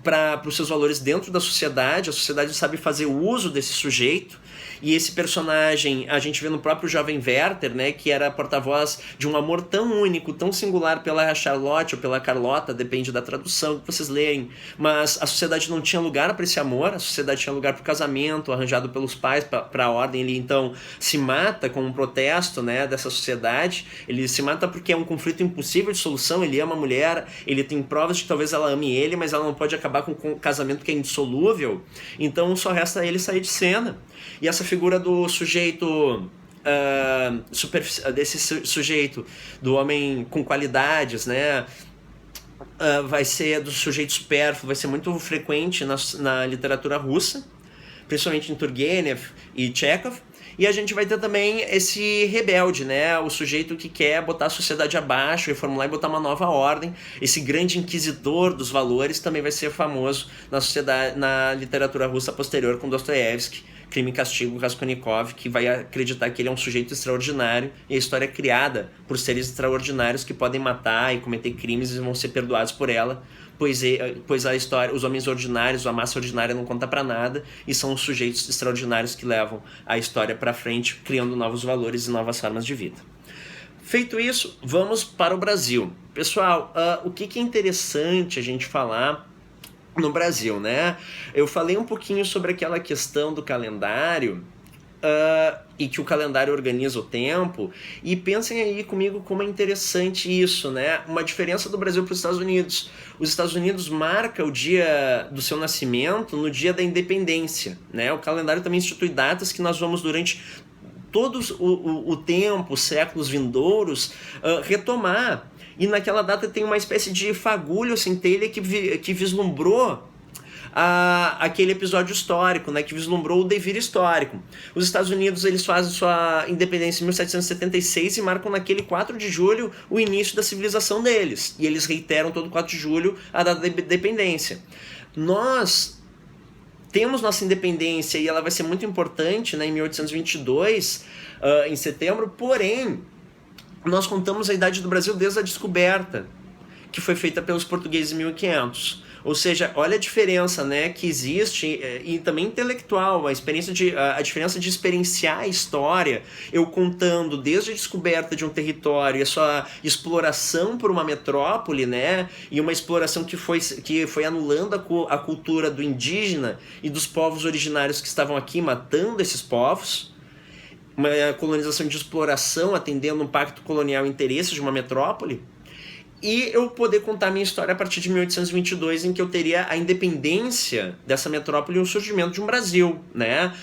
para os seus valores dentro da sociedade, a sociedade sabe fazer uso desse sujeito. e esse personagem a gente vê no próprio jovem Werther, né, que era porta-voz de um amor tão único, tão singular pela Charlotte ou pela Carlota, depende da tradução que vocês leem, mas a sociedade não tinha lugar para esse amor, a sociedade tinha lugar para o casamento, arranjado pelos pais para a ordem. Ele então se mata como um protesto, né, dessa sociedade. Ele se mata porque é um conflito impossível de solução. Ele ama a mulher, ele tem provas de que talvez ela ame ele, mas ela não pode acabar com um casamento que é indissolúvel, então só resta ele sair de cena. E essa figura do sujeito desse sujeito, do homem com qualidades, né, vai ser do sujeito supérfluo, vai ser muito frequente na literatura russa, principalmente em Turgenev e Chekhov. E a gente vai ter também esse rebelde, né? O sujeito que quer botar a sociedade abaixo, reformular e botar uma nova ordem. Esse grande inquisidor dos valores também vai ser famoso na literatura russa posterior, com Dostoiévski, Crime e Castigo, Raskolnikov, que vai acreditar que ele é um sujeito extraordinário, e a história é criada por seres extraordinários que podem matar e cometer crimes e vão ser perdoados por ela, pois a história, os homens ordinários, a massa ordinária não conta pra nada, e são os sujeitos extraordinários que levam a história pra frente, criando novos valores e novas formas de vida. Feito isso, vamos para o Brasil. Pessoal, o que é interessante a gente falar no Brasil, né? Eu falei um pouquinho sobre aquela questão do calendário, e que o calendário organiza o tempo, e pensem aí comigo como é interessante isso, né? Uma diferença do Brasil para os Estados Unidos. Os Estados Unidos marca o dia do seu nascimento no dia da independência, né? O calendário também institui datas que nós vamos durante todos o tempo, os séculos vindouros, retomar. E naquela data tem uma espécie de fagulho, centelha que vislumbrou aquele episódio histórico, né, que vislumbrou o devir histórico. Os Estados Unidos, eles fazem sua independência em 1776 e marcam naquele 4 de julho o início da civilização deles. E eles reiteram todo 4 de julho a data da independência. Nós temos nossa independência e ela vai ser muito importante, né, em 1822, em setembro, porém, nós contamos a idade do Brasil desde a descoberta, que foi feita pelos portugueses em 1500. Ou seja, olha a diferença, né, que existe, e também intelectual, a diferença de experienciar a história, eu contando desde a descoberta de um território e a sua exploração por uma metrópole, né, e uma exploração que foi anulando a cultura do indígena e dos povos originários que estavam aqui, matando esses povos, uma colonização de exploração atendendo um pacto colonial e interesses de uma metrópole, e eu poder contar a minha história a partir de 1822, em que eu teria a independência dessa metrópole e o surgimento de um Brasil, né?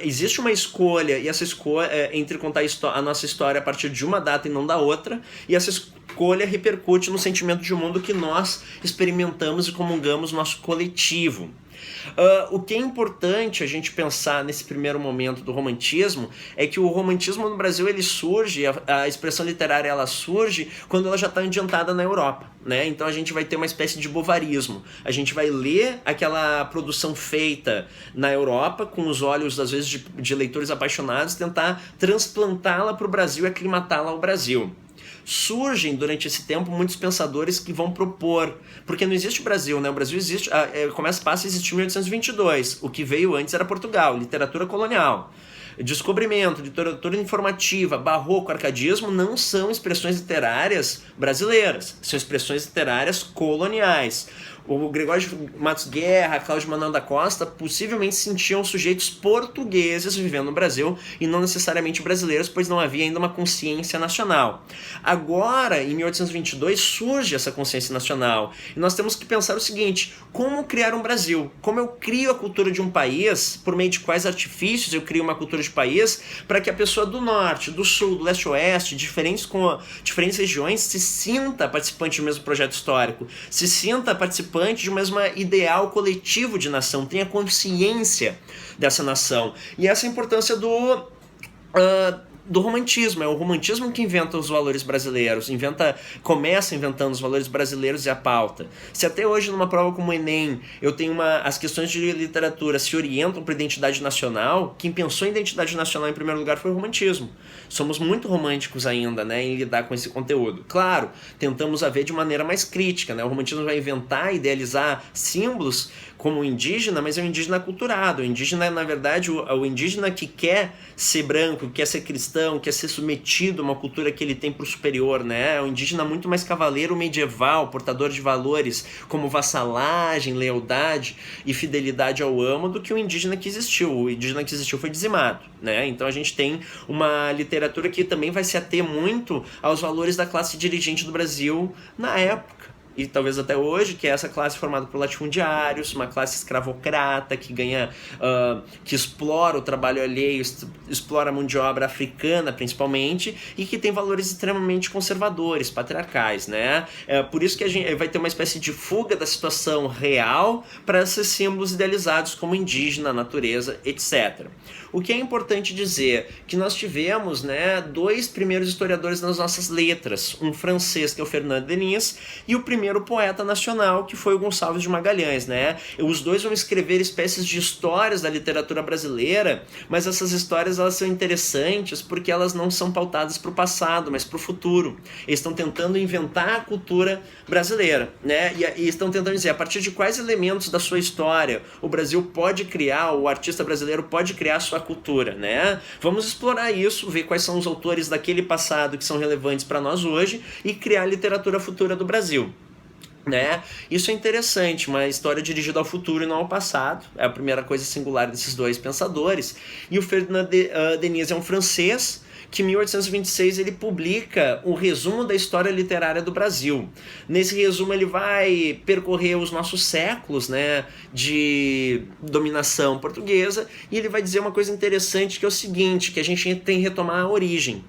Existe uma escolha, e essa escolha entre contar a nossa história a partir de uma data e não da outra, e essa escolha repercute no sentimento de mundo que nós experimentamos e comungamos no nosso coletivo. O que é importante a gente pensar nesse primeiro momento do romantismo é que o romantismo no Brasil ele surge, a expressão literária ela surge quando ela já está adiantada na Europa, né? Então a gente vai ter uma espécie de bovarismo. A gente vai ler aquela produção feita na Europa com os olhos, às vezes, de leitores apaixonados, tentar transplantá-la para o Brasil e aclimatá-la ao Brasil. Surgem durante esse tempo muitos pensadores que vão propor, porque não existe o Brasil, né? O Brasil existe, passa a existir em 1822, o que veio antes era Portugal, literatura colonial. Descobrimento, literatura informativa, barroco, arcadismo não são expressões literárias brasileiras, são expressões literárias coloniais. O Gregório Matos Guerra, Cláudio Manuel da Costa possivelmente se sentiam sujeitos portugueses vivendo no Brasil e não necessariamente brasileiros, pois não havia ainda uma consciência nacional. Agora, em 1822, surge essa consciência nacional e nós temos que pensar o seguinte: como criar um Brasil? Como eu crio a cultura de um país? Por meio de quais artifícios eu crio uma cultura de país para que a pessoa do norte, do sul, do leste-oeste, diferentes regiões, se sinta participante do mesmo projeto histórico, se sinta participante de um mesmo ideal coletivo de nação, tenha consciência dessa nação. E essa é a importância do romantismo. É o romantismo que inventa os valores brasileiros, começa inventando os valores brasileiros e a pauta. Se até hoje numa prova como o Enem eu tenho as questões de literatura se orientam para a identidade nacional, quem pensou em identidade nacional em primeiro lugar foi o romantismo. Somos muito românticos ainda, né, em lidar com esse conteúdo. Claro, tentamos a ver de maneira mais crítica, né? O romantismo vai inventar, idealizar símbolos como indígena, mas é um indígena aculturado. O indígena, na verdade, o indígena que quer ser branco, quer ser cristão, quer ser submetido a uma cultura que ele tem por superior, né? É um indígena muito mais cavaleiro medieval, portador de valores como vassalagem, lealdade e fidelidade ao amo, do que o indígena que existiu. O indígena que existiu foi dizimado, né? Então a gente tem uma literatura que também vai se ater muito aos valores da classe dirigente do Brasil na época, e talvez até hoje, que é essa classe formada por latifundiários, uma classe escravocrata que ganha, que explora o trabalho alheio, explora a mão de obra africana principalmente, e que tem valores extremamente conservadores, patriarcais, né? Por isso que a gente vai ter uma espécie de fuga da situação real para esses símbolos idealizados como indígena, natureza, etc. O que é importante dizer que nós tivemos, né, dois primeiros historiadores nas nossas letras, um francês, que é o Fernand Denis, e o primeiro poeta nacional, que foi o Gonçalves de Magalhães, né? Os dois vão escrever espécies de histórias da literatura brasileira, mas essas histórias, elas são interessantes porque elas não são pautadas para o passado, mas para o futuro. Eles estão tentando inventar a cultura brasileira, né? E estão tentando dizer a partir de quais elementos da sua história o Brasil pode criar, o artista brasileiro pode criar a sua cultura, né? Vamos explorar isso, ver quais são os autores daquele passado que são relevantes para nós hoje e criar a literatura futura do Brasil. Né? Isso é interessante, uma história dirigida ao futuro e não ao passado. É a primeira coisa singular desses dois pensadores. E o Fernand Denis é um francês que em 1826 ele publica um resumo da história literária do Brasil. Nesse resumo ele vai percorrer os nossos séculos, né, de dominação portuguesa, e ele vai dizer uma coisa interessante, que é o seguinte, que a gente tem que retomar a origem.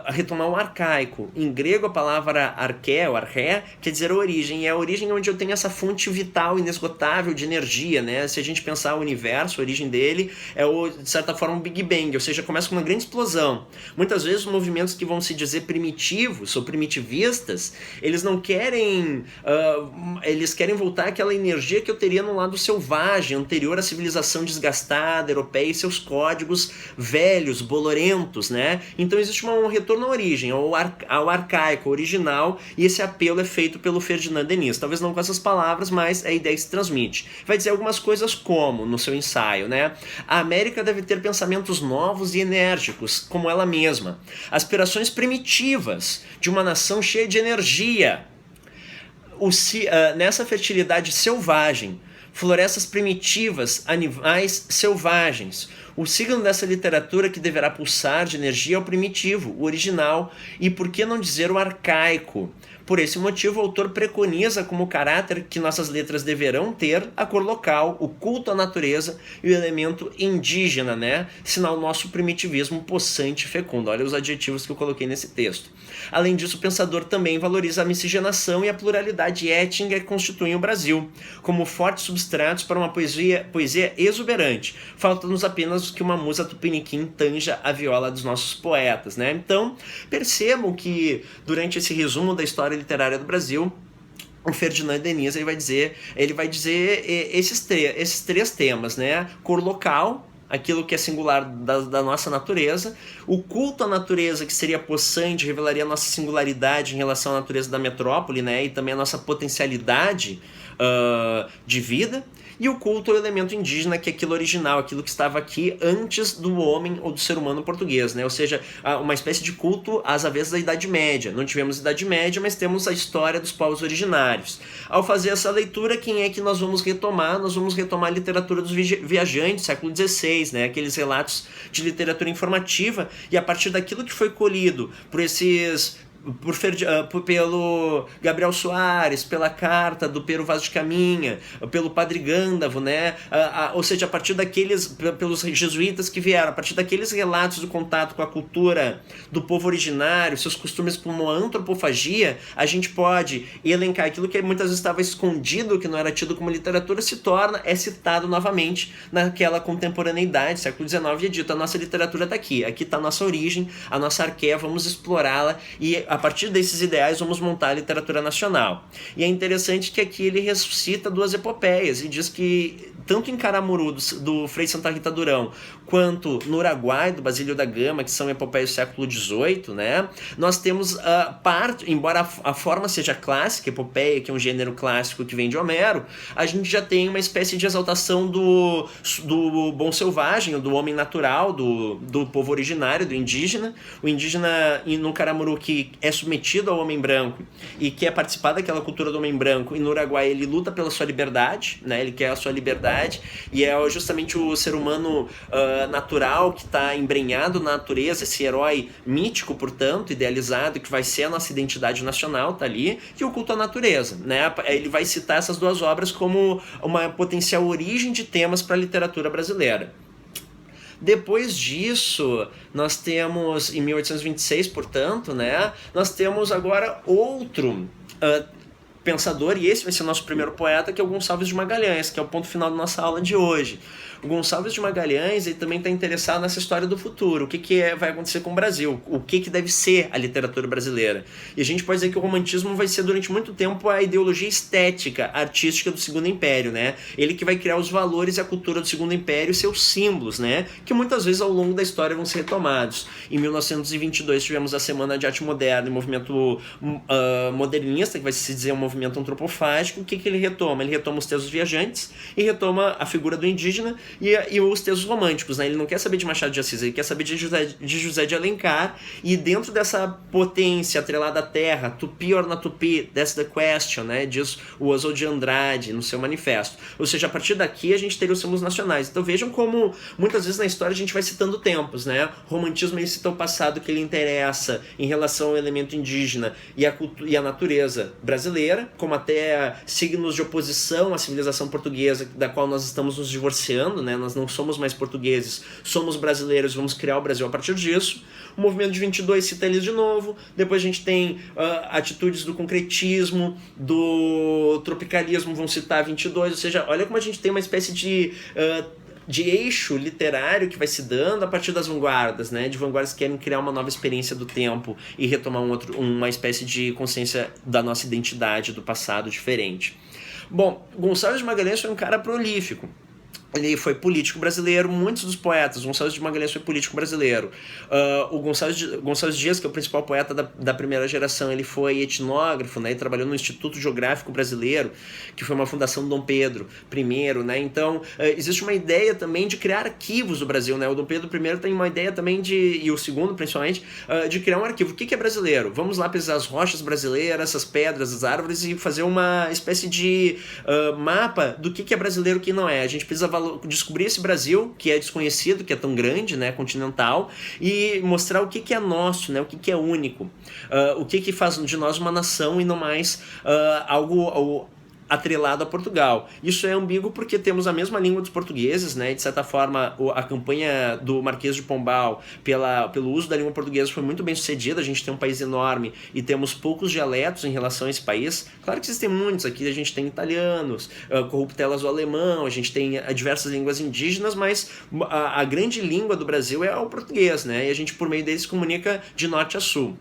Retomar o arcaico. Em grego a palavra arqué, ou arché, quer dizer a origem, e é a origem onde eu tenho essa fonte vital, inesgotável de energia, né? Se a gente pensar o universo, a origem dele é, de certa forma, um Big Bang, ou seja, começa com uma grande explosão. Muitas vezes os movimentos que vão se dizer primitivos ou primitivistas, eles não querem, eles querem voltar àquela energia que eu teria no lado selvagem, anterior à civilização desgastada, europeia, e seus códigos velhos, bolorentos, né? Então existe um retorno à origem, ao arcaico, original, e esse apelo é feito pelo Fernand Denis. Talvez não com essas palavras, mas a ideia se transmite. Vai dizer algumas coisas como, no seu ensaio, né? A América deve ter pensamentos novos e enérgicos, como ela mesma. Aspirações primitivas de uma nação cheia de energia. Nessa fertilidade selvagem, florestas primitivas, animais selvagens. O signo dessa literatura que deverá pulsar de energia é o primitivo, o original, e por que não dizer o arcaico? Por esse motivo, o autor preconiza como caráter que nossas letras deverão ter a cor local, o culto à natureza e o elemento indígena, né? Sinal nosso primitivismo possante e fecundo. Olha os adjetivos que eu coloquei nesse texto. Além disso, o pensador também valoriza a miscigenação e a pluralidade étnica que constituem o Brasil, como fortes substratos para uma poesia exuberante. Falta-nos apenas que uma musa tupiniquim tanja a viola dos nossos poetas, né? Então, percebam que durante esse resumo da história literária do Brasil, o Fernand Denis ele vai dizer esses três temas, né? Cor local, aquilo que é singular da nossa natureza, o culto à natureza, que seria possante, revelaria a nossa singularidade em relação à natureza da metrópole, né? E também a nossa potencialidade de vida, e o culto ao elemento indígena, que é aquilo original, aquilo que estava aqui antes do homem ou do ser humano português, né? Ou seja, uma espécie de culto às avessas da Idade Média. Não tivemos Idade Média, mas temos a história dos povos originários. Ao fazer essa leitura, quem é que nós vamos retomar? Nós vamos retomar a literatura dos viajantes, século XVI, né? Aqueles relatos de literatura informativa, e a partir daquilo que foi colhido por esses... pelo Gabriel Soares, pela carta do Pero Vaz de Caminha, pelo Padre Gândavo, né? Ou seja, a partir pelos jesuítas que vieram, a partir daqueles relatos do contato com a cultura do povo originário, seus costumes como a antropofagia, a gente pode elencar aquilo que muitas vezes estava escondido, que não era tido como literatura, é citado novamente naquela contemporaneidade, século XIX, e é dito, a nossa literatura está aqui está a nossa origem, a nossa arqué, vamos explorá-la, e a a partir desses ideais vamos montar a literatura nacional. E é interessante que aqui ele ressuscita duas epopeias e diz que tanto em Caramuru, do Frei Santa Rita Durão, quanto no Uruguai, do Basílio da Gama, que são epopeias do século XVIII, né, nós temos parte, embora a forma seja clássica, epopeia, que é um gênero clássico que vem de Homero, a gente já tem uma espécie de exaltação do bom selvagem, do homem natural, do povo originário, do indígena. O indígena no Caramuru que é submetido ao homem branco e quer participar daquela cultura do homem branco, e no Uruguai ele luta pela sua liberdade, né, ele quer a sua liberdade, e é justamente o ser humano natural que está embrenhado na natureza, esse herói mítico, portanto, idealizado, que vai ser a nossa identidade nacional, tá ali, e o culto à natureza, né? Ele vai citar essas duas obras como uma potencial origem de temas para a literatura brasileira. Depois disso, nós temos, em 1826, portanto, né, nós temos agora outro pensador, e esse vai ser o nosso primeiro poeta, que é o Gonçalves de Magalhães, que é o ponto final da nossa aula de hoje. O Gonçalves de Magalhães ele também está interessado nessa história do futuro, o que vai acontecer com o Brasil, o que deve ser a literatura brasileira. E a gente pode dizer que o romantismo vai ser durante muito tempo a ideologia estética, artística do Segundo Império, né? Ele que vai criar os valores e a cultura do Segundo Império e seus símbolos, né? Que muitas vezes ao longo da história vão ser retomados. Em 1922 tivemos a Semana de Arte Moderna, o movimento modernista, que vai se dizer um movimento antropofágico. O que ele retoma? Ele retoma os textos viajantes e retoma a figura do indígena e os textos românticos, né? Ele não quer saber de Machado de Assis, ele quer saber de José de Alencar, e dentro dessa potência atrelada à terra, tupi or not tupi, that's the question, né? Diz o Oswald de Andrade no seu manifesto. Ou seja, a partir daqui a gente teria os símbolos nacionais. Então vejam como muitas vezes na história a gente vai citando tempos, né? O romantismo ele cita o passado que ele interessa em relação ao elemento indígena e a natureza brasileira, como até signos de oposição à civilização portuguesa, da qual nós estamos nos divorciando, né? Nós não somos mais portugueses, somos brasileiros, vamos criar o Brasil a partir disso. O movimento de 22 cita eles de novo. Depois a gente tem atitudes do concretismo, do tropicalismo, vão citar 22. Ou seja, olha como a gente tem uma espécie de eixo literário que vai se dando a partir das vanguardas, né? De vanguardas que querem criar uma nova experiência do tempo e retomar uma espécie de consciência da nossa identidade, do passado diferente. Bom, Gonçalves de Magalhães foi um cara prolífico. Ele foi político brasileiro, muitos dos poetas, Gonçalves de Magalhães foi político brasileiro. O Gonçalves Dias, que é o principal poeta da primeira geração, ele foi etnógrafo, né? Ele trabalhou no Instituto Geográfico Brasileiro, que foi uma fundação do Dom Pedro I, né? Então, existe uma ideia também de criar arquivos do Brasil, né? O Dom Pedro I tem uma ideia também e o segundo, principalmente, de criar um arquivo. O que é brasileiro? Vamos lá pesquisar as rochas brasileiras, as pedras, as árvores e fazer uma espécie de mapa do que é brasileiro e o que não é. A gente precisa descobrir esse Brasil, que é desconhecido, que é tão grande, né, continental, e mostrar o que é nosso, né, o que é único, o que faz de nós uma nação e não mais algo atrelado a Portugal. Isso é ambíguo porque temos a mesma língua dos portugueses, né? De certa forma, a campanha do Marquês de Pombal pelo uso da língua portuguesa foi muito bem sucedida. A gente tem um país enorme e temos poucos dialetos em relação a esse país. Claro que existem muitos aqui, a gente tem italianos, corruptelas do alemão, a gente tem diversas línguas indígenas, mas a grande língua do Brasil é o português, né? E a gente, por meio dele, se comunica de norte a sul.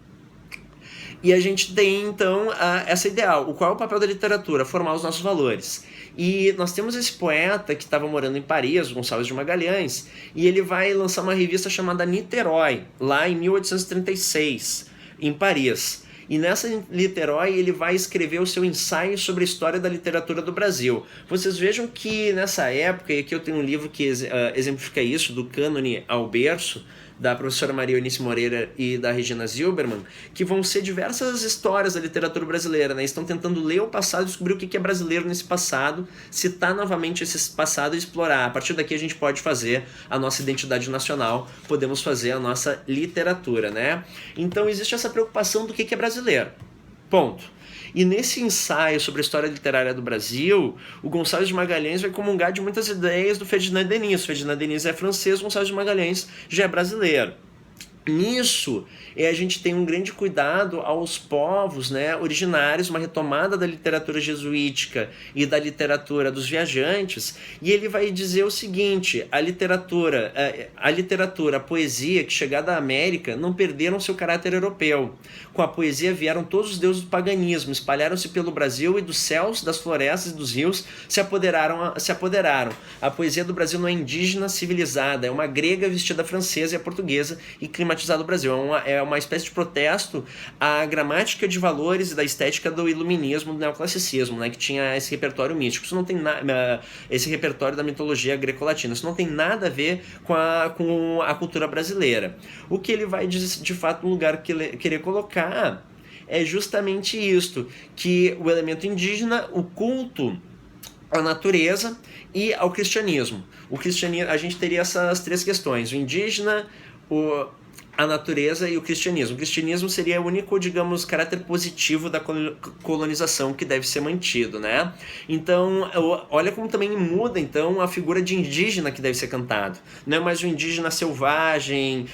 E a gente tem, então, essa ideal. Qual é o papel da literatura? Formar os nossos valores. E nós temos esse poeta que estava morando em Paris, Gonçalves de Magalhães, e ele vai lançar uma revista chamada Niterói, lá em 1836, em Paris. E nessa Niterói ele vai escrever o seu ensaio sobre a história da literatura do Brasil. Vocês vejam que nessa época, e aqui eu tenho um livro que exemplifica isso, do Cânone ao Berço, da professora Maria Eunice Moreira e da Regina Zilberman, que vão ser diversas histórias da literatura brasileira, né? Estão tentando ler o passado e descobrir o que é brasileiro nesse passado, citar novamente esse passado e explorar. A partir daqui a gente pode fazer a nossa identidade nacional, podemos fazer a nossa literatura, né? Então existe essa preocupação do que é brasileiro. Ponto. E nesse ensaio sobre a história literária do Brasil, o Gonçalves de Magalhães vai comungar de muitas ideias do Ferdinand Denis. O Ferdinand Denis é francês, Gonçalves de Magalhães já é brasileiro. Nisso, a gente tem um grande cuidado aos povos, né, originários, uma retomada da literatura jesuítica e da literatura dos viajantes, e ele vai dizer o seguinte: a literatura, a poesia que chegada à América não perderam seu caráter europeu. Com a poesia vieram todos os deuses do paganismo, espalharam-se pelo Brasil e dos céus, das florestas e dos rios se apoderaram. A poesia do Brasil não é indígena civilizada, é uma grega vestida francesa e a portuguesa e climatizada do Brasil. É uma espécie de protesto à gramática de valores e da estética do iluminismo, do neoclassicismo, né, que tinha esse repertório místico. Isso não tem esse repertório da mitologia greco-latina. Isso não tem nada a ver com a cultura brasileira. O que ele vai, de fato, no lugar querer colocar é justamente isto, que o elemento indígena, o culto à natureza e ao cristianismo. O cristianismo, a gente teria essas três questões: o indígena, a natureza e o cristianismo. O cristianismo seria o único, digamos, caráter positivo da colonização que deve ser mantido, né? Então, olha como também muda, então, a figura de indígena que deve ser cantado. Não é mais o indígena selvagem,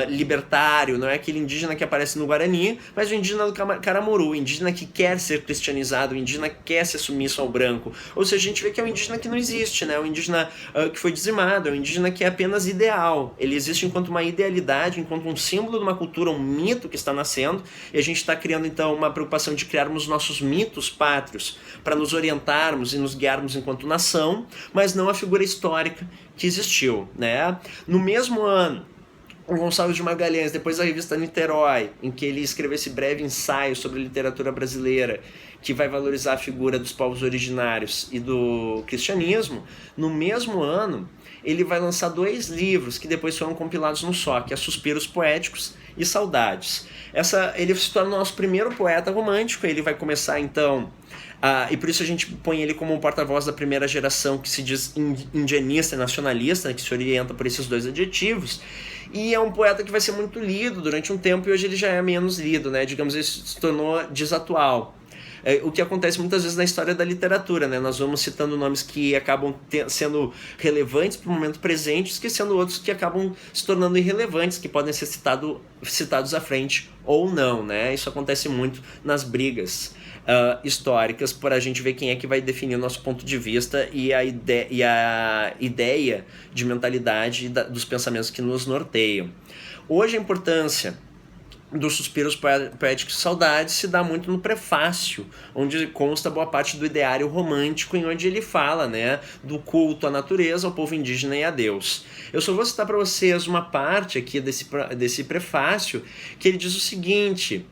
libertário, não é aquele indígena que aparece no Guarani, mas o indígena do Caramuru, o indígena que quer ser cristianizado, o indígena que quer ser submisso ao branco. Ou seja, a gente vê que é um indígena que não existe, né? O indígena que foi dizimado, é um indígena que é apenas ideal. Ele existe enquanto uma idealidade, enquanto um símbolo de uma cultura, um mito que está nascendo, e a gente está criando então uma preocupação de criarmos nossos mitos pátrios para nos orientarmos e nos guiarmos enquanto nação, mas não a figura histórica que existiu, né? No mesmo ano, o Gonçalves de Magalhães, depois da revista Niterói, em que ele escreveu esse breve ensaio sobre a literatura brasileira, que vai valorizar a figura dos povos originários e do cristianismo, no mesmo ano ele vai lançar 2 livros que depois foram compilados num só, que é Suspiros Poéticos e Saudades. Ele se torna o nosso primeiro poeta romântico. Ele vai começar então, e por isso a gente põe ele como um porta-voz da primeira geração que se diz indianista e nacionalista, né, que se orienta por esses 2 adjetivos. E é um poeta que vai ser muito lido durante um tempo, e hoje ele já é menos lido, né? Digamos, ele se tornou desatual. O que acontece muitas vezes na história da literatura, né? Nós vamos citando nomes que acabam sendo relevantes para o momento presente, esquecendo outros que acabam se tornando irrelevantes, que podem ser citados à frente ou não, né? Isso acontece muito nas brigas históricas, para a gente ver quem é que vai definir o nosso ponto de vista e a ideia de mentalidade dos pensamentos que nos norteiam. Hoje a importância dos Suspiros Poéticos e Saudades se dá muito no prefácio, onde consta boa parte do ideário romântico, em onde ele fala, né, do culto à natureza, ao povo indígena e a Deus. Eu só vou citar para vocês uma parte aqui desse prefácio, que ele diz o seguinte: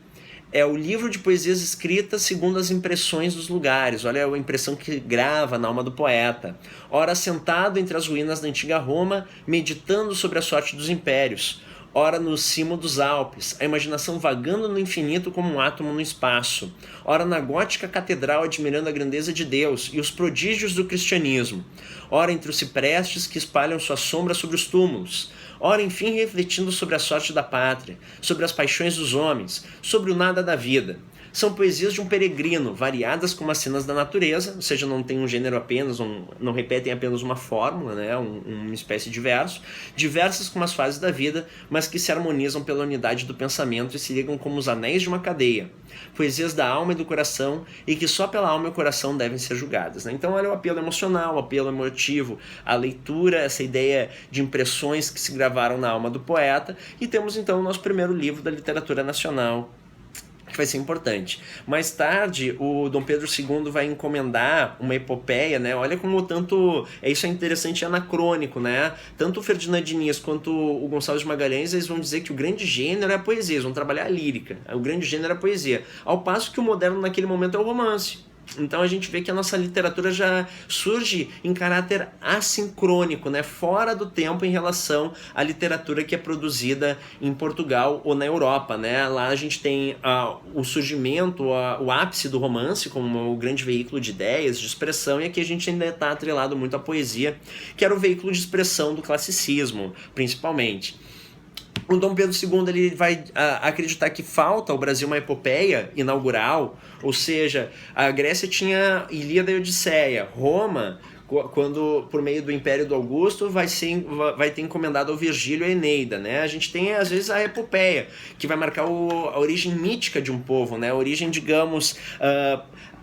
é o livro de poesias escritas segundo as impressões dos lugares. Olha a impressão que grava na alma do poeta. Ora sentado entre as ruínas da antiga Roma, meditando sobre a sorte dos impérios. Ora no cimo dos Alpes, a imaginação vagando no infinito como um átomo no espaço. Ora na gótica catedral admirando a grandeza de Deus e os prodígios do cristianismo. Ora entre os ciprestes que espalham sua sombra sobre os túmulos. Ora, enfim, refletindo sobre a sorte da pátria, sobre as paixões dos homens, sobre o nada da vida. São poesias de um peregrino, variadas como as cenas da natureza, ou seja, não tem um gênero apenas, não repetem apenas uma fórmula, né, uma espécie de verso, diversas como as fases da vida, mas que se harmonizam pela unidade do pensamento e se ligam como os anéis de uma cadeia. Poesias da alma e do coração, e que só pela alma e o coração devem ser julgadas, né? Então olha o apelo emocional, o apelo emotivo, a leitura, essa ideia de impressões que se gravaram na alma do poeta, e temos então o nosso primeiro livro da literatura nacional, que vai ser importante. Mais tarde, o Dom Pedro II vai encomendar uma epopeia, né? Olha como tanto... Isso é interessante e anacrônico, né? Tanto o Ferdinand Diniz quanto o Gonçalves de Magalhães, eles vão dizer que o grande gênero é a poesia, eles vão trabalhar a lírica. O grande gênero é a poesia. Ao passo que o moderno naquele momento é o romance. Então a gente vê que a nossa literatura já surge em caráter assincrônico, né? Fora do tempo em relação à literatura que é produzida em Portugal ou na Europa, né? Lá a gente tem o surgimento, o ápice do romance como o grande veículo de ideias, de expressão, e aqui a gente ainda está atrelado muito à poesia, que era o veículo de expressão do classicismo, principalmente. O Dom Pedro II ele vai acreditar que falta ao Brasil uma epopeia inaugural, ou seja, a Grécia tinha Ilíada e Odisseia, Roma quando, por meio do Império do Augusto, vai ter encomendado ao Virgílio a Eneida, né? A gente tem, às vezes, a epopeia, que vai marcar a origem mítica de um povo, né? A origem, digamos,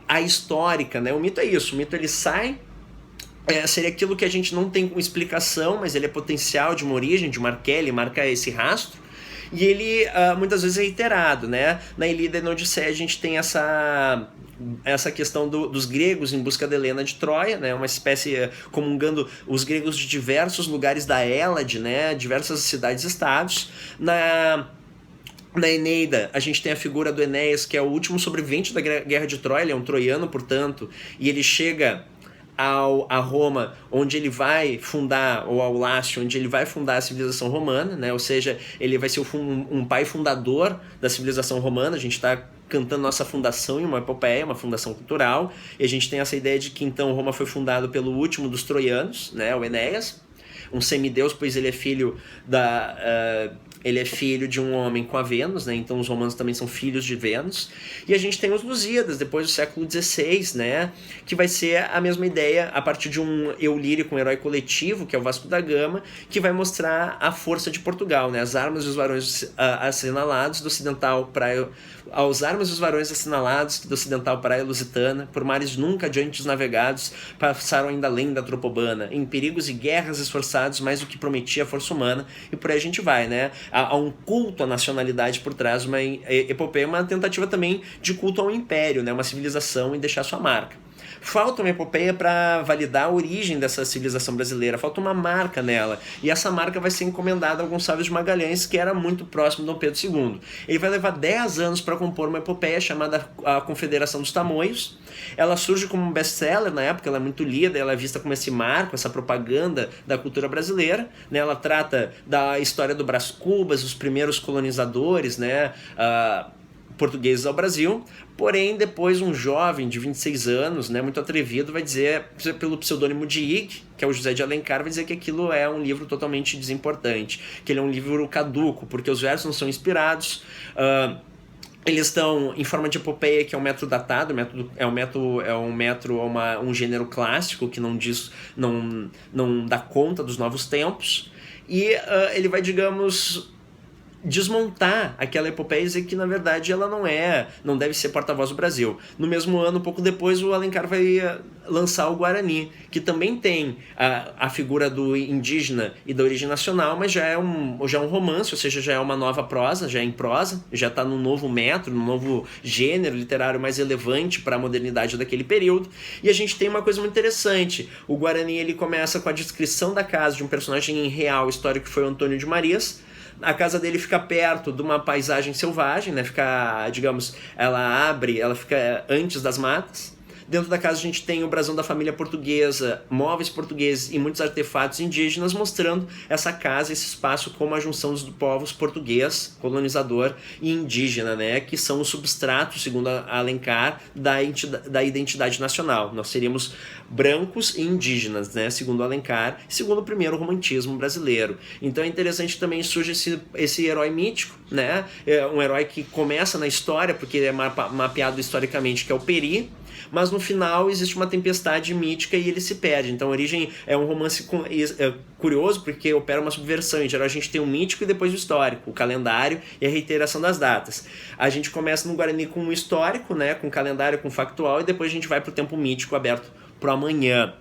a histórica, né? O mito é isso, o mito ele sai, seria aquilo que a gente não tem explicação, mas ele é potencial de uma origem, de uma arqué, ele marca esse rastro, e ele muitas vezes é reiterado, né? Na Ilíada e na Odisseia a gente tem essa questão dos gregos em busca de Helena de Troia, né? Uma espécie comungando os gregos de diversos lugares da Hélade, né? Diversas cidades-estados. Na Eneida, a gente tem a figura do Enéas, que é o último sobrevivente da Guerra de Troia, ele é um troiano, portanto, e ele chega a Roma, onde ele vai fundar, ou ao Lácio, onde ele vai fundar a civilização romana, né? Ou seja, ele vai ser um pai fundador da civilização romana. A gente está cantando nossa fundação em uma epopeia, uma fundação cultural, e a gente tem essa ideia de que então Roma foi fundada pelo último dos troianos, né? O Enéas, um semideus, pois ele é filho de um homem com a Vênus, né? Então os romanos também são filhos de Vênus. E a gente tem os Lusíadas, depois do século XVI, né? Que vai ser a mesma ideia a partir de um eu lírico, um herói coletivo, que é o Vasco da Gama, que vai mostrar a força de Portugal, né? As armas e os varões assinalados do ocidental praia... Aos armas e os varões assinalados do ocidental praia lusitana, por mares nunca adiante navegados, passaram ainda além da tropobana, em perigos e guerras esforçados mais do que prometia a força humana, e por aí a gente vai, né? Há um culto à nacionalidade por trás, uma epopeia, uma tentativa também de culto ao império, né? Uma civilização e deixar sua marca. Falta uma epopeia para validar a origem dessa civilização brasileira, falta uma marca nela, e essa marca vai ser encomendada a Gonçalves de Magalhães, que era muito próximo de Dom Pedro II. Ele vai levar 10 anos para compor uma epopeia chamada A Confederação dos Tamoios. Ela surge como um best-seller na época, ela é muito lida, ela é vista como esse marco, essa propaganda da cultura brasileira, né? Ela trata da história do Brás Cubas, os primeiros colonizadores, né? Portugueses ao Brasil. Porém, depois um jovem de 26 anos, né, muito atrevido, vai dizer, pelo pseudônimo de Ig, que é o José de Alencar, vai dizer que aquilo é um livro totalmente desimportante, que ele é um livro caduco, porque os versos não são inspirados, eles estão em forma de epopeia, que é um método datado, um gênero clássico que não dá conta dos novos tempos, e ele vai, digamos, desmontar aquela epopeia e dizer que na verdade ela não deve ser porta-voz do Brasil. No mesmo ano, pouco depois, o Alencar vai lançar o Guarani, que também tem a figura do indígena e da origem nacional, mas já é um romance, ou seja, já é uma nova prosa, já é em prosa, já está num novo método, num novo gênero literário mais relevante para a modernidade daquele período. E a gente tem uma coisa muito interessante. O Guarani ele começa com a descrição da casa de um personagem real histórico que foi o Antônio de Marias. A casa dele fica perto de uma paisagem selvagem, né? Ela fica antes das matas. Dentro da casa a gente tem o brasão da família portuguesa, móveis portugueses e muitos artefatos indígenas, mostrando essa casa, esse espaço como a junção dos povos português, colonizador e indígena, né? Que são os substratos, segundo Alencar, da identidade nacional. Nós seríamos brancos e indígenas, né? Segundo Alencar, segundo o primeiro romantismo brasileiro. Então é interessante que também surge esse herói mítico, né? Um herói que começa na história, porque ele é mapeado historicamente, que é o Peri, mas no final existe uma tempestade mítica e ele se perde. Então a origem é um romance curioso, porque opera uma subversão. Em geral a gente tem o mítico e depois o histórico, o calendário e a reiteração das datas. A gente começa no Guarani com o histórico, né, com o calendário, com o factual, e depois a gente vai para o tempo mítico aberto para o amanhã.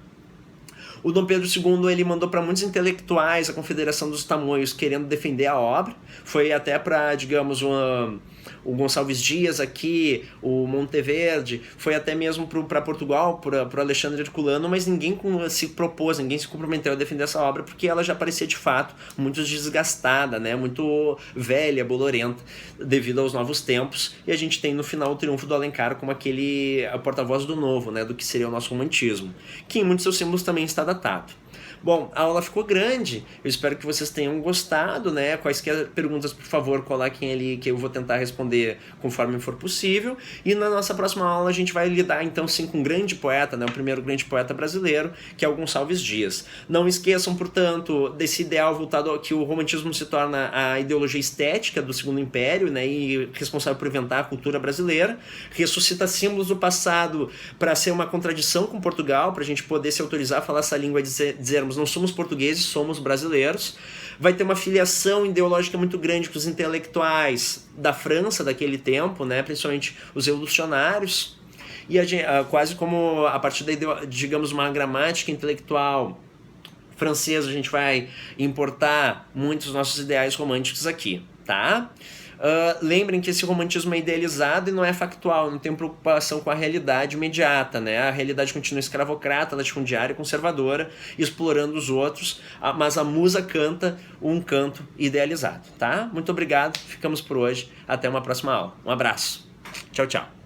O Dom Pedro II ele mandou para muitos intelectuais a Confederação dos Tamoios querendo defender a obra. Foi até para, digamos, o Gonçalves Dias aqui, o Monteverde, foi até mesmo para Portugal, para Alexandre Herculano, mas ninguém se propôs, ninguém se comprometeu a defender essa obra, porque ela já parecia de fato muito desgastada, né? Muito velha, bolorenta, devido aos novos tempos, e a gente tem no final o triunfo do Alencar como a porta-voz do novo, né? Do que seria o nosso romantismo, que em muitos seus símbolos também está datado. Bom, a aula ficou grande, eu espero que vocês tenham gostado, né? Quaisquer perguntas, por favor, coloquem ali que eu vou tentar responder conforme for possível. E na nossa próxima aula a gente vai lidar então sim com um grande poeta, né? O primeiro grande poeta brasileiro, que é o Gonçalves Dias. Não esqueçam, portanto, desse ideal voltado a que o romantismo se torna a ideologia estética do Segundo Império, né? E responsável por inventar a cultura brasileira. Ressuscita símbolos do passado para ser uma contradição com Portugal, para a gente poder se autorizar a falar essa língua e dizermos não somos portugueses, somos brasileiros. Vai ter uma filiação ideológica muito grande com os intelectuais da França daquele tempo, né? Principalmente os revolucionários. E quase como a partir da, digamos, uma gramática intelectual francesa, a gente vai importar muitos dos nossos ideais românticos aqui, tá? Lembrem que esse romantismo é idealizado e não é factual, não tem preocupação com a realidade imediata, né? A realidade continua escravocrata, latifundiária, conservadora, explorando os outros, mas a musa canta um canto idealizado, tá? Muito obrigado, ficamos por hoje, até uma próxima aula. Um abraço, tchau, tchau.